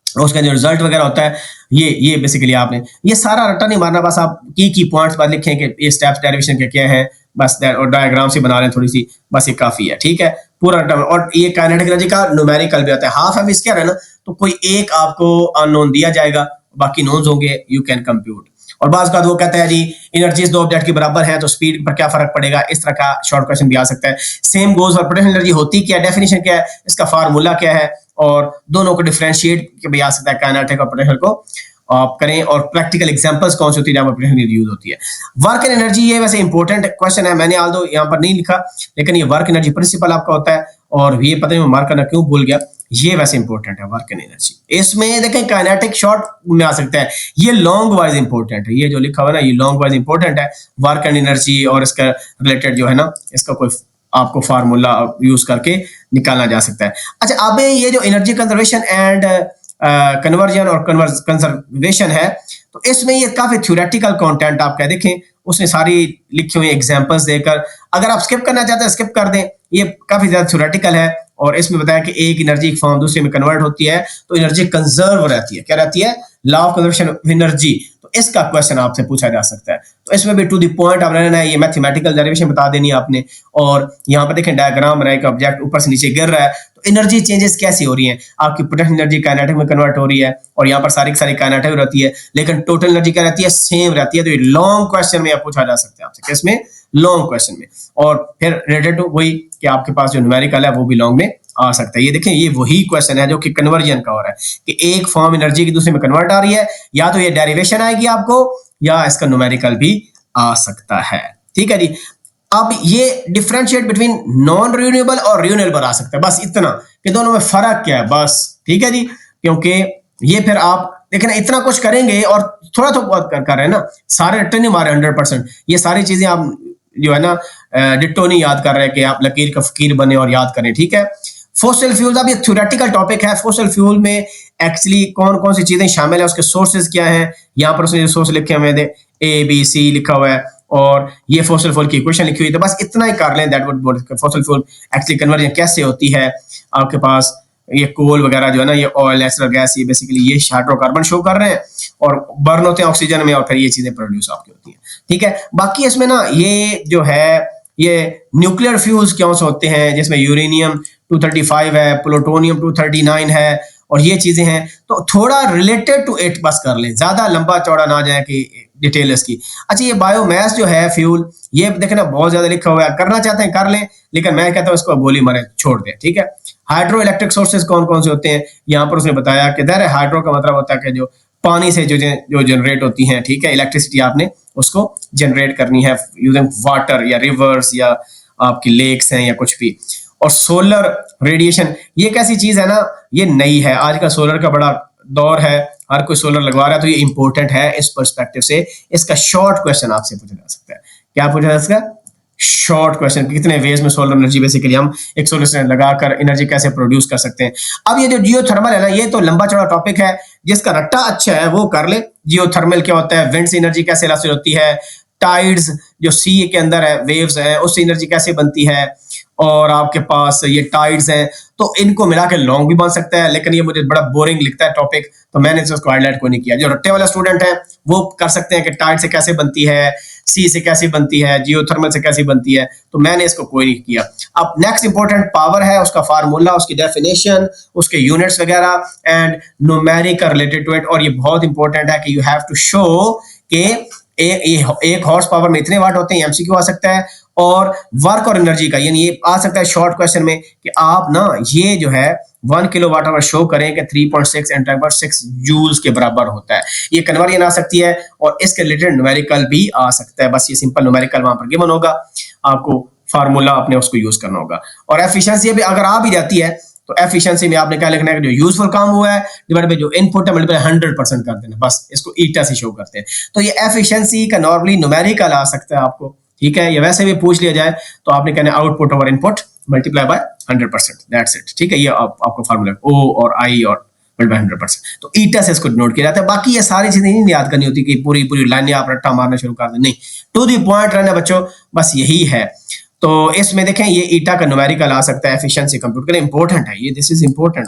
और उसका जो रिजल्ट वगैरह होता है ये बेसिकली आपने ये सारा रट्टा नहीं मारना, बस आप की पॉइंट्स बाद लिखें कि ये स्टेप्स डेरिवेशन के क्या है बस, और डायग्राम से बना लें थोड़ी सी, बस ये काफी है, ठीक है पूरा रट्टा। और ये काइनेटिक एनर्जी का न्यूमेरिकल भी आता है, हाफ एम स्क्वायर है ना, तो कोई एक आपको अननोन दिया जाएगा, बाकी नोन्स होंगे, यू कैन कंप्यूट। और बाज़ का वो कहता है जी एनर्जीज दो ऑब्जेक्ट के बराबर है तो स्पीड पर क्या फर्क पड़ेगा, इस तरह का शॉर्ट क्वेश्चन भी आ सकता है। Same goes for potential energy होती क्या है, डेफिनेशन क्या है, इसका फार्मूला क्या है, और दोनों को डिफरेंशिएट भी आ सकता है काइनेटिक और पोटेंशियल को आप करें, और प्रैक्टिकल एग्जांपल्स कौन सी होती है जहां पर पोटेंशियल यूज होती है। वर्क एंड एनर्जी ये वैसे इंपॉर्टेंट क्वेश्चन है, मैंने आल दो यहाँ पर नहीं लिखा, लेकिन ये वर्क एनर्जी प्रिंसिपल आपका होता है, और ये पता नहीं मैं मार्क करना क्यों भूल गया, ये वैसे इंपॉर्टेंट है वर्क एंड एनर्जी। इसमें देखें काइनेटिक शॉर्ट में आ सकता है, ये लॉन्ग वाइज इंपॉर्टेंट है, ये जो लिखा हुआ है ना ये लॉन्ग वाइज इंपॉर्टेंट है वर्क एंड एनर्जी, और इसका रिलेटेड जो है ना इसका कोई आपको फार्मूला यूज करके निकालना जा सकता है। अच्छा, अब ये जो एनर्जी कंजर्वेशन एंड कन्वर्जन और कंजर्वेशन है, तो इसमें ये काफी थ्योरेटिकल कंटेंट आपका देखें, उसने सारी लिखी हुई एग्जांपल्स देकर, अगर आप स्किप करना चाहते हैं स्किप कर दें, ये काफी ज्यादा थ्योरेटिकल है। और इसमें बताया कि एक एनर्जी फॉर्म दूसरे में कन्वर्ट होती है तो एनर्जी कंजर्व रहती है, क्या रहती है, law of conservation of energy. तो इसका क्वेश्चन आपसे पूछा जा सकता है, तो इसमें भी टू द पॉइंट आप रहना है, ये मैथमेटिकल डेरिवेशन बता देनी है आपने। और यहाँ पर देखें डायग्राम बनाए कि ऑब्जेक्ट ऊपर से नीचे गिर रहा है तो एनर्जी चेंजेस कैसी हो रही है, आपकी पोटेंशियल एनर्जी काइनेटिक में कन्वर्ट हो रही है, और यहाँ पर सारी की सारी काइनेटिक रहती है, लेकिन टोटल एनर्जी क्या रहती है, सेम रहती है। तो ये लॉन्ग क्वेश्चन में पूछा जा सकता है आपसे, किसमें, लॉन्ग क्वेश्चन में। और फिर रिलेटेड टू वही कि आपके पास जो न्यूमेरिकल है वो भी लॉन्ग में आ सकता है। ये देखें ये वही क्वेश्चन है जो कि कन्वर्जन का हो रहा है, कि एक फॉर्म एनर्जी की दूसरे में कन्वर्ट आ रही है, या तो ये डेरिवेशन आएगी आपको या इसका न्यूमेरिकल भी आ सकता है, ठीक है जी। अब ये डिफरेंशिएट बिटवीन नॉन रिन्यूएबल और रिन्यूएबल आ सकता है, बस इतना कि दोनों में फर्क क्या है बस, ठीक है जी। क्योंकि ये फिर आप लेकिन इतना कुछ करेंगे और थोड़ा तो बहुत कर रहे हैं ना, सारे रट्टे नहीं मारे 100%, ये सारी चीजें आप जो है ना डिट्टो नहीं याद कर रहे कि आप लकीर का फकीर बने और याद करें, ठीक है। फॉसिल फ्यूल्स, अब ये थ्योरेटिकल टॉपिक है, फॉसिल फ्यूल में एक्चुअली कौन कौन सी चीजें शामिल है, उसके सोर्सेज क्या हैं, यहाँ पर उसने सोर्स लिखे हुए हैं ABC लिखा हुआ है, और ये फॉसिल फ्यूल की इक्वेशन लिखी हुई है, तो बस इतना ही कर लें, that would fossil fuel actually conversion कैसे होती है। आपके पास ये कोल वगैरह जो है ना, ये ऑयल नेचुरल गैस, ये बेसिकली ये हाइड्रोकार्बन शो कर रहे हैं और बर्न होते हैं ऑक्सीजन में, और फिर ये चीजें प्रोड्यूस आपकी होती हैं, ठीक है। बाकी इसमें ना ये जो है ये न्यूक्लियर फ्यूल्स कौन से होते हैं, जिसमें यूरेनियम 235 है, प्लूटोनियम 239 है, और ये चीजें हैं, तो थोड़ा रिलेटेड टू इट बस कर लें, ज्यादा लंबा चौड़ा ना जाए कि डिटेल इसकी। अच्छा, ये बायोमास जो है फ्यूल, ये देखना बहुत ज्यादा लिखा हुआ है, करना चाहते हैं कर लें, लेकिन मैं कहता हूँ इसको गोली मारे छोड़ दें, ठीक है। हाइड्रो इलेक्ट्रिक सोर्सेज कौन कौन से होते हैं, यहाँ पर उसने बताया कि दर हाइड्रो का मतलब होता है कि जो पानी से जो जनरेट होती हैं, ठीक है, इलेक्ट्रिसिटी आपने उसको जनरेट करनी है यूजिंग वाटर या रिवर्स या आपकी लेक्स हैं या कुछ भी। और सोलर रेडिएशन, ये कैसी चीज है ना, ये नई है, आज का सोलर का बड़ा दौर है, हर कोई सोलर लगवा रहा है, तो ये इंपॉर्टेंट है इस पर्सपेक्टिव से। इसका शॉर्ट क्वेश्चन आपसे पूछा जा सकता है, क्या पूछा जा सकता है, शॉर्ट क्वेश्चन, कितने वेज में सोलर एनर्जी बेसिकली हम एक सोलर से लगाकर एनर्जी कैसे प्रोड्यूस कर सकते हैं। अब ये जो जियोथर्मल है ना, ये तो लंबा चौड़ा टॉपिक है, जिसका रट्टा अच्छा है वो कर ले। जियोथर्मल क्या होता है, विंड से एनर्जी कैसे हासिल होती है, टाइड्स जो सी के अंदर है वेव्स है उससे एनर्जी कैसे बनती है, और आपके पास ये टाइड्स हैं, तो इनको मिला के लॉन्ग भी बन सकता है, लेकिन ये मुझे बड़ा बोरिंग लिखता है टॉपिक, तो मैंने इसको हाईलाइट को नहीं किया। जो रट्टे वाला स्टूडेंट है वो कर सकते हैं कि टाइड से कैसे बनती है, सी से कैसे बनती है, जियोथर्मल से कैसे बनती है, तो मैंने इसको कोई नहीं किया। अब नेक्स्ट इंपॉर्टेंट पावर है, उसका फार्मूला, उसकी डेफिनेशन, उसके यूनिट्स वगैरह and numerical related to it. और ये बहुत इंपॉर्टेंट है कि यू हैव टू शो कि एक हॉर्स पावर में इतने वाट होते हैं, एमसीक्यू आ सकता है। और वर्क और एनर्जी का, यानी ये आ सकता है शॉर्ट क्वेश्चन में कि आप ना ये जो है 1 किलोवाट आवर शो करें कि 3.6 10⁻⁶ जूल्स के बराबर होता है। ये कन्वर्जन आ सकती है और इसके रिलेटेड न्यूमेरिकल भी आ सकता है, बस ये सिंपल न्यूमेरिकल वहां पर गिवन होगा, आपको फार्मूला अपने उसको यूज करना होगा। और एफिशिएंसी भी अगर आ भी जाती है तो एफिशिएंसी में आपने क्या लिखना है कि जो यूजफुल काम हुआ है डिवाइड बाय जो इनपुट है मल्टीप्लाई 100% कर देना, बस इसको ईटा से शो करते हैं। तो ये एफिशिएंसी का नॉर्मली न्यूमेरिकल आ सकता है आपको, ठीक है, ये वैसे भी पूछ लिया जाए तो आपने कहना output over input multiply by 100%, that's it, ठीक है। ये आपको फार्मूला ओ और आई और मल्टीप्लाई 100%, तो ईटा से इसको डिनोट किया जाता है। बाकी ये सारी चीजें नहीं याद करनी होती कि पूरी पूरी लाइनें आप रट्टा मारना शुरू कर दें, नहीं, टू द पॉइंट रहना बच्चों, बस यही है। तो इसमें देखें ये ईटा का न्यूमेरिकल आ सकता है, एफिशिएंसी कंप्यूट करें, इंपॉर्टेंट है ये, दिस इज इंपॉर्टेंट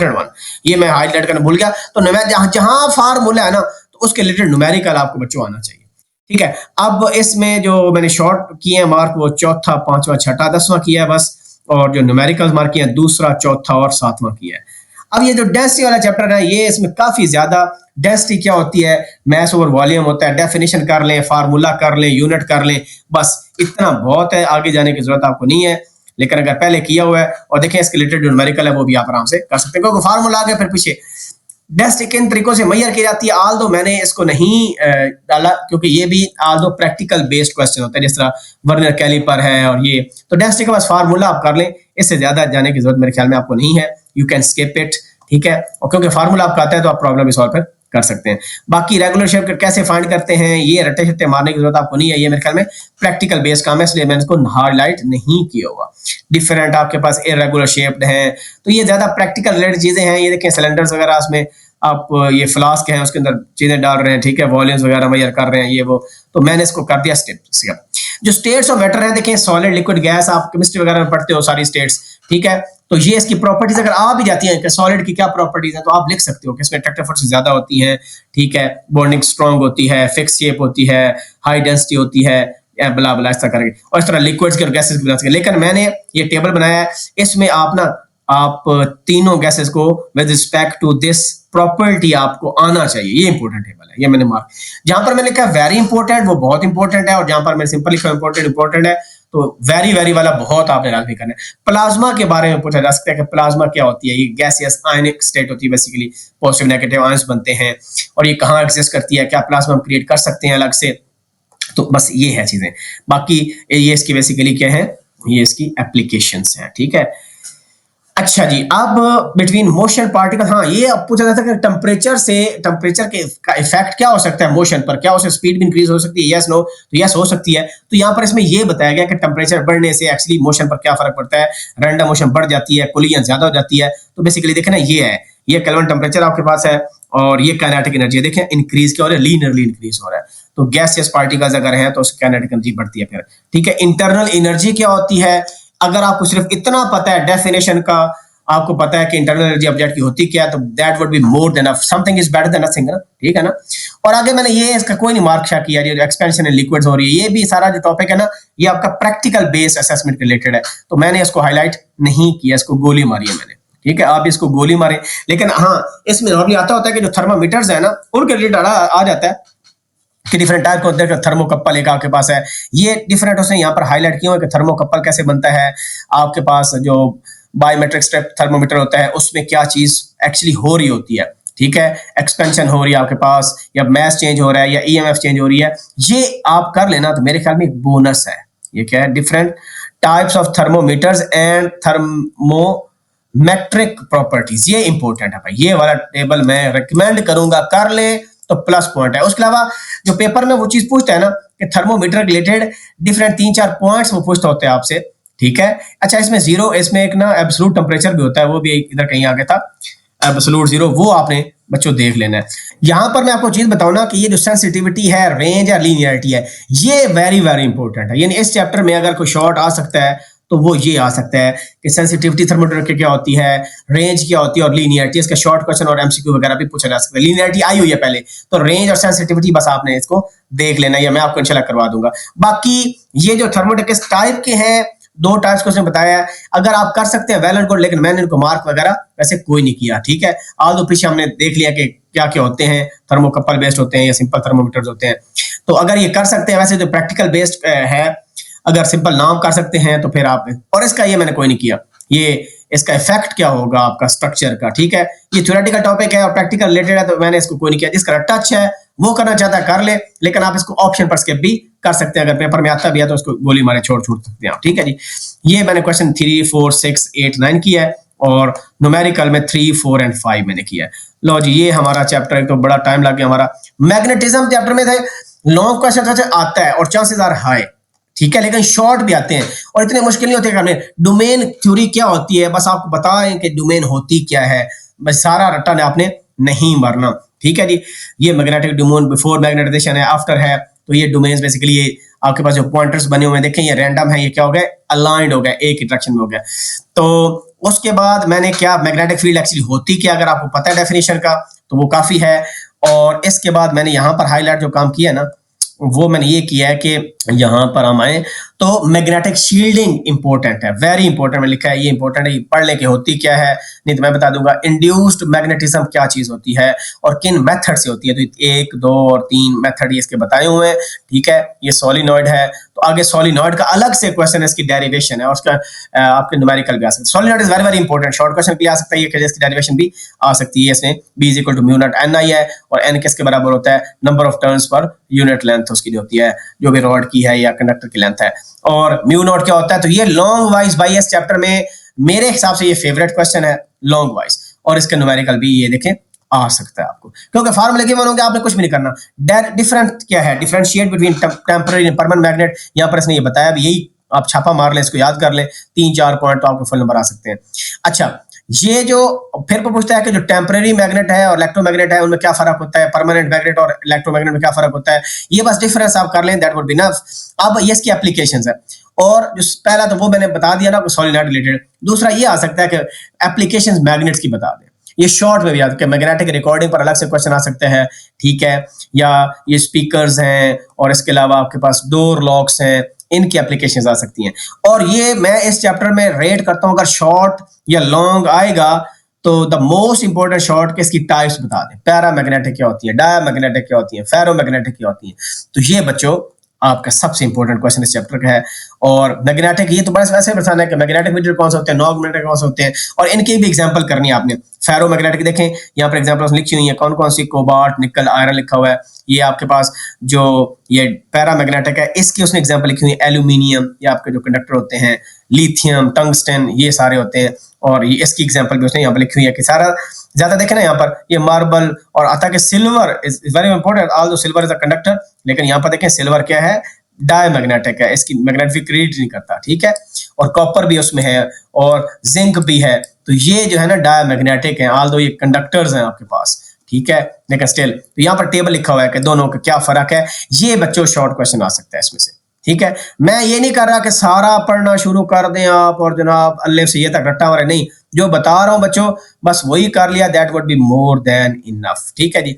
वन, ये मैं हाईलाइट करना भूल गया। तो जहां फार्मूला है ना तो उसके रिलेटेड न्यूमेरिकल आपको बच्चों आना चाहिए, ठीक है। अब इसमें जो मैंने शॉर्ट किए हैं मार्क वो चौथा, पांचवा, छठा, 10वां किया है बस, और जो न्यूमेरिकल मार्क किया है दूसरा, चौथा और 7वां किया है। अब ये जो डेंसिटी वाला चैप्टर है ये इसमें काफी ज्यादा, डेंसिटी क्या होती है, मास ओवर वॉल्यूम होता है, डेफिनेशन कर लें, फार्मूला कर लें, यूनिट कर लें, बस इतना बहुत है, आगे जाने की जरूरत आपको नहीं है। लेकिन अगर पहले किया हुआ है और देखें इसके रिलेटेड जो न्यूमेरिकल है वो भी आप आराम से कर सकते हैं, क्योंकि फार्मूला आगे फिर पीछे डेंसिटी किन तरीकों से मैयर की जाती है, आल दो मैंने इसको नहीं डाला क्योंकि ये भी आल दो प्रैक्टिकल बेस्ड क्वेश्चन होता है, जिस तरह वर्नियर कैलिपर है और ये, तो डेंसिटी के पास फार्मूला आप कर लें, इससे ज्यादा जाने की जरूरत मेरे ख्याल में आपको नहीं है, यू कैन स्किप इट, ठीक है। और क्योंकि फार्मूला आपका आता है तो आप प्रॉब्लम भी सॉल्व कर सकते हैं। बाकी रेगुलर शेप कैसे फाइंड करते हैं, ये रट्टे छट्टे मारने की जरूरत आपको नहीं है, ये मेरे ख्याल में प्रैक्टिकल बेस्ड काम है, इसलिए मैंने इसको हाईलाइट नहीं किया हुआ। डिफरेंट आपके पास इरेगुलर शेप्ड है, तो ये ज्यादा प्रैक्टिकल रिलेटेड चीजें हैं। ये देखें सिलेंडर्स वगैरह, उसमें आप ये फ्लास्क हैं उसके अंदर चीजें डाल रहे हैं, ठीक है, वॉल्यूम्स वगैरह मेजर कर रहे हैं, ये वो, तो मैंने इसको कर दिया स्टेप। जो स्टेट्स ऑफ मैटर है देखें, सॉलिड, लिक्विड, गैस, आप केमिस्ट्री वगैरह में पढ़ते हो सारी स्टेट्स, ठीक है। तो ये इसकी प्रॉपर्टीज अगर आ भी जाती हैं कि सॉलिड की क्या प्रॉपर्टीज है, तो आप लिख सकते हो कि इसमें अट्रैक्टिव फोर्स ज्यादा होती है, ठीक है, बॉन्डिंग स्ट्रांग होती है, फिक्स शेप होती है, हाई डेंसिटी होती है, बला बला इस तरह करके, और इस तरह लिक्विड्स के और गैसेस के बना सके। लेकिन मैंने ये टेबल बनाया है, इसमें आप तीनों गैसेस को with respect to this property आपको आना चाहिए, ये इंपॉर्टेंट टेबल है, ये मैंने मार्क, जहां पर मैंने लिखा वेरी इंपॉर्टेंट वो बहुत इंपॉर्टेंट है, और जहां पर मैंने सिंपल लिखा इंपॉर्टेंट है, तो वेरी वेरी वाला बहुत आपने याद भी करना है। प्लाज्मा के बारे में पूछा जा सकता है कि प्लाज्मा क्या होती है, ये गैसियस आयनिक स्टेट होती है, बेसिकली पॉजिटिव नेगेटिव आयंस बनते हैं, और ये कहाँ एग्जिस्ट करती है, क्या प्लाज्मा हम क्रिएट कर सकते हैं अलग से, तो बस ये है चीजें। बाकी ये इसकी बेसिकली क्या है, ये इसकी एप्लीकेशंस हैं, ठीक है। अच्छा जी, अब बिटवीन मोशन पार्टिकल, हाँ ये अब पूछा जाता है कि टेम्परेचर के का इफेक्ट क्या हो सकता है मोशन पर, क्या उससे स्पीड भी इंक्रीज हो सकती है, यस नो, तो यस हो सकती है। तो यहाँ पर इसमें ये बताया गया कि टेम्परेचर बढ़ने से एक्चुअली मोशन पर क्या फर्क पड़ता है, रैंडम मोशन बढ़ जाती है, कोलिजन ज्यादा हो जाती है। तो बेसिकली देखें ना, ये है, ये केल्विन टेम्परेचर आपके पास है, और ये काइनेटिक एनर्जी देखें इंक्रीज क्या हो रहा है, लीनियरली इंक्रीज हो रहा है। तो गैसियस पार्टिकल्स अगर हैं तो उसकी काइनेटिक एनर्जी बढ़ती है फिर, ठीक है। इंटरनल एनर्जी क्या होती है, अगर आपको सिर्फ इतना पता है डेफिनेशन का, आपको पता है कि इंटरनल एनर्जी ऑब्जेक्ट की होती क्या है, तो that would be more than enough, something is better than nothing, ठीक है ना। और आगे मैंने ये इसका कोई नहीं मार्क शा किया, जो एक्सपेंशन इन लिक्विड्स हो रही है, ये भी सारा जो टॉपिक है ना, ये आपका प्रैक्टिकल बेस्ड असेसमेंट रिलेटेड है, तो मैंने इसको हाईलाइट नहीं किया, इसको गोली मारी है मैंने, ठीक है। आप इसको गोली मारे, लेकिन हाँ इसमें नॉर्मली आता होता है कि जो थर्मामीटर्स है ना उनके रिलेटेड आ जाता है कि डिफरेंट टाइप का होता है, थर्मोकपल एक आपके पास है, ये डिफरेंट उसने यहाँ पर हाईलाइट किया है कि थर्मोकपल कैसे बनता है, आपके पास जो बायोमेट्रिक स्टेप थर्मोमीटर होता है उसमें क्या चीज एक्चुअली हो रही होती है, ठीक है, एक्सपेंशन हो रही है आपके पास, या मैस चेंज हो रहा है, या ईएमएफ चेंज हो रही है, ये आप कर लेना तो मेरे ख्याल में एक बोनस है। ये क्या है, different types of thermometers and thermometric properties, ये इंपॉर्टेंट है भाई, ये वाला टेबल मैं रिकमेंड करूंगा, कर ले तो प्लस पॉइंट है। उसके अलावा जो पेपर में वो चीज पूछता है ना कि थर्मोमीटर रिलेटेड डिफरेंट 3-4 पॉइंट्स वो पूछते होते हैं आपसे, ठीक है। अच्छा इसमें जीरो, इसमें एक ना एब्सोल्यूट टेम्परेचर भी होता है, वो भी इधर कहीं आगे था, एब्सोल्यूट जीरो, वो आपने बच्चों देख लेना है। यहां पर मैं आपको चीज बताऊं ना कि ये जो सेंसिटिविटी है, रेंज या लीनियरिटी है, ये वेरी वेरी इंपॉर्टेंट है। यानी इस चैप्टर में अगर कोई शॉर्ट आ सकता है तो वो ये आ सकता है कि सेंसिटिविटी थर्मोमीटर की क्या होती है, रेंज क्या होती है, और लीनियरिटी, इसका शॉर्ट क्वेश्चन और एमसीक्यू वगैरह भी पूछा जा सकता है। लीनियरिटी आई हुई है पहले, तो रेंज और सेंसिटिविटी बस आपने इसको देख लेना, या मैं आपको इंशाल्लाह करवा दूंगा। बाकी ये जो थर्मोमीटर किस टाइप के हैं, 2 टाइप्स को उसने बताया है, अगर आप कर सकते हैं वेल एंड गुड, लेकिन मैंने इनको मार्क वगैरह वैसे कोई नहीं किया, ठीक है। आल दो पीछे हमने देख लिया कि क्या क्या होते हैं, थर्मोकपल बेस्ड होते हैं या सिंपल थर्मोमीटर्स होते हैं। तो अगर ये कर सकते हैं, वैसे जो प्रैक्टिकल बेस्ड है, अगर सिंपल नाम कर सकते हैं तो फिर आप, और इसका ये मैंने कोई नहीं किया, ये इसका इफेक्ट क्या होगा आपका स्ट्रक्चर का, ठीक है। ये थ्योरेटिकल टॉपिक है और प्रैक्टिकल रिलेटेड है, तो मैंने इसको कोई नहीं किया। जिसका टच है वो करना चाहता है कर ले, लेकिन आप इसको ऑप्शन पर स्किप भी कर सकते हैं, अगर पेपर में आता भी है तो उसको गोली मारे छोड़ सकते हैं आप, ठीक है जी। ये मैंने क्वेश्चन 3, 4, 6, 8, 9 किया है, और न्यूमेरिकल में 3, 4 एंड 5 मैंने किया है। लो जी, ये हमारा चैप्टर, एक तो बड़ा टाइम लग गया हमारा। मैग्नेटिज्म चैप्टर में थे, लॉन्ग क्वेश्चन आता है और चांसेस आर हाई, ठीक है, लेकिन शॉर्ट भी आते हैं और इतने मुश्किल नहीं होते करने। डोमेन थ्योरी क्या होती है, बस आपको बताएं कि डोमेन होती क्या है, बस सारा रट्टा ने आपने नहीं मारना, ठीक है जी। ये मैग्नेटिक डोमेन बिफोर मैग्नेटाइजेशन है, आफ्टर है, तो ये डोमेन्स बेसिकली ये आपके पास जो पॉइंटर्स बने हुए हैं देखें, ये रैंडम है, ये क्या हो गया, अलाइंड हो गया, एक ही डायरेक्शन में हो गया। तो उसके बाद मैंने क्या, मैग्नेटिक फील्ड एक्चुअली होती क्या, अगर आपको पता है डेफिनेशन का तो वो काफी है। और इसके बाद मैंने यहाँ पर हाईलाइट जो काम किया है ना, वो मैंने ये किया है कि यहाँ पर हम आए तो मैग्नेटिक शील्डिंग इंपॉर्टेंट है, वेरी इंपॉर्टेंट में लिखा है, ये इंपॉर्टेंट है, पढ़ ले के होती क्या है, नहीं तो मैं बता दूंगा इंड्यूस्ड मैग्नेटिज्म क्या चीज होती है और किन मेथड से होती है। तो 1, 2 और 3 मेथड ये इसके बताए हुए हैं, ठीक है। ये सोलिनॉइड है, तो आगे सोलिनॉइड का अलग से क्वेश्चन है, इसकी डेरिवेशन है और उसका आपके न्यूमेरिकल भी आ सकता है। Solenoid is very very important, short question भी आ सकता है, ये इसकी डेरिवेशन भी आ सकती है। इसमें B = μ0 Ni है और N किसके बराबर होता है, number of turns per unit length उसकी जो होती है, जो भी रॉड की है या कंडक्टर की लेंथ है। और μ0 क्या होता है, तो ये लॉन्ग वाइज भाई इस चैप्टर में मेरे हिसाब से ये फेवरेट क्वेश्चन है लॉन्ग वाइज, और इसके न्यूमेरिकल भी ये देखें आ सकता है आपको, क्योंकि फार्मूले के बनोगे आपने कुछ भी नहीं करना। डिफरेंट क्या है, differentiate between temporary and permanent magnet, यहाँ पर इसने ये बताया, यही आप छापा मार लें, इसको याद कर लें, 3-4 पॉइंट तो आपको फुल नंबर आ सकते हैं। अच्छा, ये जो फिर पूछता है कि जो टेम्परेरी मैग्नेट है और इलेक्ट्रोमैग्नेट है उनमें क्या फर्क होता है, परमानेंट मैग्नेट और इलेक्ट्रोमैग्नेट में क्या फर्क होता है, ये बस डिफरेंस आप कर लें, दैट वुड बी इनफ। अब ये इसकी एप्लीकेशंस है, और जो पहला तो वो मैंने बता दिया ना, सोलिनॉइड रिलेटेड। दूसरा ये आ सकता है कि एप्लीकेशंस मैग्नेट्स की बता दें, ये शॉर्ट में भी आता है, मैग्नेटिक रिकॉर्डिंग पर अलग से क्वेश्चन आ सकते हैं, ठीक है, या ये स्पीकर्स हैं और इसके अलावा आपके पास डोर लॉक्स हैं, इनकी एप्लीकेशंस आ सकती हैं। और ये मैं इस चैप्टर में रेट करता हूं, अगर शॉर्ट या लॉन्ग आएगा तो द मोस्ट इंपॉर्टेंट शॉर्ट के इसकी टाइप्स बता दें, पैरामैग्नेटिक क्या होती है, डायमैग्नेटिक क्या होती है, फेरोमैग्नेटिक क्या होती है। तो ये बच्चों आपका सबसे इंपॉर्टेंट क्वेश्चन इस चैप्टर का है। और मैग्नेटिक, ये तो बस वैसे बताना है कि मैग्नेटिक मीटर कौन से होते हैं, नॉन मैग्नेटिक कौन से होते हैं, और इनकी भी एग्जांपल करनी है आपने। फेरोमैग्नेटिक देखें, यहाँ पर एग्जांपल्स लिखी हुई हैं, कौन कौन सी, कोबाल्ट, निकल, आयरन लिखा हुआ है। ये आपके पास जो ये पैरामैग्नेटिक है, इसकी उसने एग्जांपल लिखी हुई है, एल्यूमिनियम, ये आपके जो कंडक्टर होते हैं, लिथियम, टंगस्टन, ये सारे होते हैं। और ये इसकी एग्जांपल भी उसने यहाँ पर लिखी हुई है कि सारा ज्यादा देखें ना, यहाँ पर ये मार्बल और आता कि silver is very important, although silver is a conductor, लेकिन यहाँ पर देखें सिल्वर क्या है, डायमैग्नेटिक है, इसकी मैग्नेटिक रीड नहीं करता, ठीक है। और कॉपर भी उसमें है और जिंक भी है, तो ये जो है ना डायमैग्नेटिक है, ऑल्दो ये कंडक्टर्स हैं आपके पास, ठीक है, लेकिन स्टिल। तो यहाँ पर टेबल लिखा हुआ है कि दोनों का क्या फर्क है। ये बच्चों शॉर्ट क्वेश्चन आ सकता है इसमें से, ठीक है। मैं ये नहीं कर रहा कि सारा पढ़ना शुरू कर दें आप और जनाब अल्लाह से ये तक रट्टा वाले, नहीं, जो बता रहा हूं बच्चों बस वही कर लिया, that would be more than enough, ठीक है जी।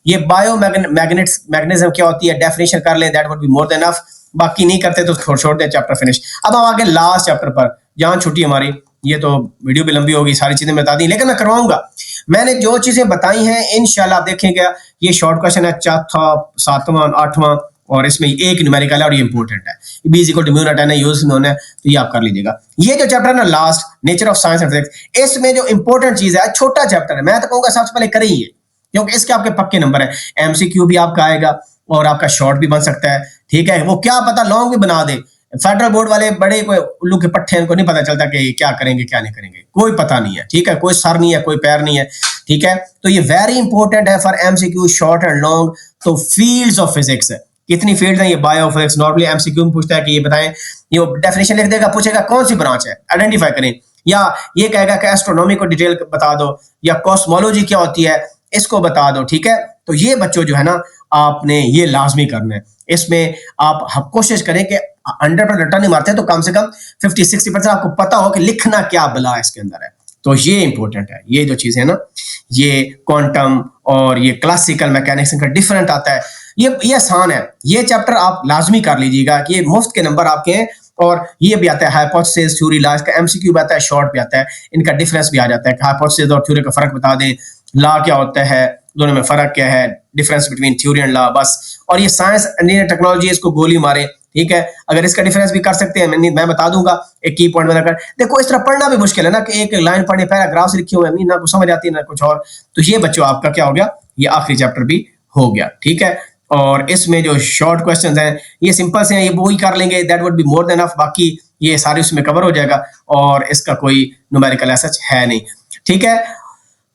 ये बायो मैग्नेटिज्म क्या होती है, डेफिनेशन कर लें, that would be more than enough. बाकी नहीं करते तो छोड़ दे, चैप्टर फिनिश। अब हम आगे लास्ट चैप्टर पर, जहां छुट्टी हमारी, ये तो वीडियो भी लंबी होगी, सारी चीजें बता दी, लेकिन मैं करवाऊंगा। मैंने जो चीजें बताई हैं इंशाल्लाह आप देखेंगे, ये शॉर्ट क्वेश्चन है, चौथा, 7वां, 8वां, और इसमें एक न्यूमेरिकल है और ये इंपॉर्टेंट है, B = μ0 Ni यूज में होना है, तो ये आप कर लीजिएगा। ये जो चैप्टर है ना last, nature of science and physics, इसमें जो इंपॉर्टेंट चीज है, छोटा चैप्टर है, मैं तो कहूंगा सबसे पहले करिए, क्योंकि इसके आपके पक्के नंबर है, MCQ भी आपका आएगा और आपका शॉर्ट भी बन सकता है, ठीक है। वो क्या पता लॉन्ग भी बना दे, फेडरल बोर्ड वाले बड़े कोई उल्लू के पट्टे, इनको नहीं पता चलता कि क्या करेंगे क्या नहीं करेंगे, कोई पता नहीं है, ठीक है, कोई सर नहीं है, कोई पैर नहीं है, ठीक है। तो ये वेरी इंपॉर्टेंट है for MCQ short and long. तो फील्ड्स ऑफ फिजिक्स है, कितनी फील्ड है, ये बायो फिजिक्स, नॉर्मली MCQ में पूछता है कि ये बताएं, ये डेफिनेशन लिख देगा, पूछेगा कौन सी ब्रांच है, आइडेंटिफाई करें, या ये कहेगा कि एस्ट्रोनॉमी को डिटेल बता दो, या कॉस्मोलॉजी क्या होती है इसको बता दो, ठीक है। तो ये बच्चों जो है ना आपने ये लाजमी करना है, इसमें आप कोशिश करें कि 100% रट्टा नहीं मारते तो कम से कम 50-60% आपको पता हो कि लिखना क्या बला इसके अंदर है। तो ये इंपॉर्टेंट है, ये जो चीजें ना, ये क्वांटम और ये क्लासिकल मैकेनिक्स का डिफरेंट आता है, ये आसान है, ये चैप्टर आप लाजमी कर लीजिएगा कि ये मुफ्त के नंबर आपके हैं। और ये भी आता है हाइपोथेसिस, थ्योरी, लॉ, इसका MCQ भी आता है, शॉर्ट भी आता है, इनका डिफरेंस भी आ जाता है, हाइपोथेसिस और थ्योरी का फर्क बता दें, लॉ क्या होता है, दोनों में फर्क क्या है, difference between theory and law, बस। और ये साइंस इंजीनियरिंग टेक्नोलॉजी, इसको गोली मारे, ठीक है। अगर इसका डिफरेंस भी कर सकते हैं, मैं बता दूंगा एक की पॉइंट बनाकर। देखो इस तरह पढ़ना भी मुश्किल है ना कि एक लाइन पढ़ने, पैराग्राफ्स लिखे हुए हैं, ना कुछ समझ आती है ना कुछ और। तो ये बच्चों आपका क्या हो गया, ये आखिरी चैप्टर भी हो गया, ठीक है। और इसमें जो शॉर्ट क्वेश्चंस हैं ये सिंपल से हैं, ये वही कर लेंगे, that would be more than enough, बाकी ये सारे उसमें कवर हो जाएगा और इसका कोई न्यूमेरिकल ऐसा है नहीं, ठीक है।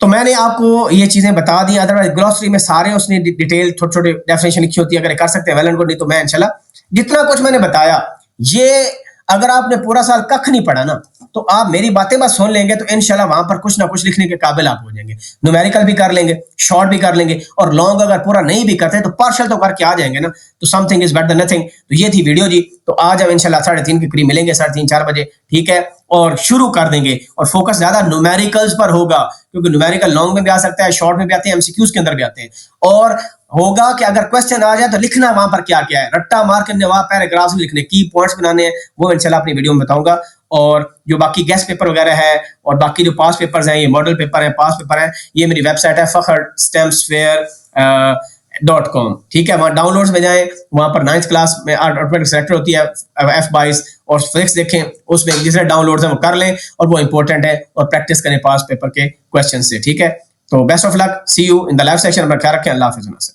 तो मैंने आपको ये चीजें बता दी, अदरवाइज ग्लॉसरी में सारे उसने डिटेल छोटे छोटे डेफिनेशन लिखी होती है, अगर कर सकते हैं वेल एंड गुड, नहीं तो मैं इंशाल्लाह जितना कुछ मैंने बताया, ये अगर आपने पूरा साल कख नहीं पढ़ा ना तो आप मेरी बातें बस सुन लेंगे तो इंशाल्लाह वहां पर कुछ ना कुछ लिखने के काबिल आप हो जाएंगे, न्यूमेरिकल भी कर लेंगे, शॉर्ट भी कर लेंगे, और लॉन्ग अगर पूरा नहीं भी करते तो पार्शियल तो करके आ जाएंगे ना, तो something is better than nothing. तो ये थी वीडियो जी, तो आज हम इंशाल्लाह 3:30 के करीब मिलेंगे, 3:30-4 बजे, ठीक है, और शुरू कर देंगे, और फोकस ज्यादा न्यूमेरिकल्स पर होगा, क्योंकि न्यूमेरिकल लॉन्ग में भी आ सकता है, शॉर्ट में भी आते हैं, एमसीक्यूज के अंदर भी आते हैं, और होगा कि अगर क्वेश्चन आ जाए तो लिखना वहां पर क्या क्या है, रट्टा मार के वहां पैराग्राफ्स भी लिखने, की पॉइंट्स बनाने हैं, वो इंशाल्लाह अपनी वीडियो में बताऊंगा। और जो बाकी गेस्ट पेपर वगैरह है और बाकी जो पास पेपर्स हैं, ये मॉडल पेपर है, पास पेपर है, ये मेरी वेबसाइट है fakhrSTEMsphere.com, ठीक है, वहाँ डाउनलोड्स में जाएं, वहां पर 9th क्लास में ऑटोमेटिक सेलेक्टर होती है F22 और फिजिक्स देखें, उसमें जितने डाउनलोड्स हैं वो कर लें, और वो इंपॉर्टेंट है, और प्रैक्टिस करें पास पेपर के क्वेश्चन से, ठीक है। तो best of luck, see you in the live session, अपना ख्याल रखें, अल्लाह हाफिज़।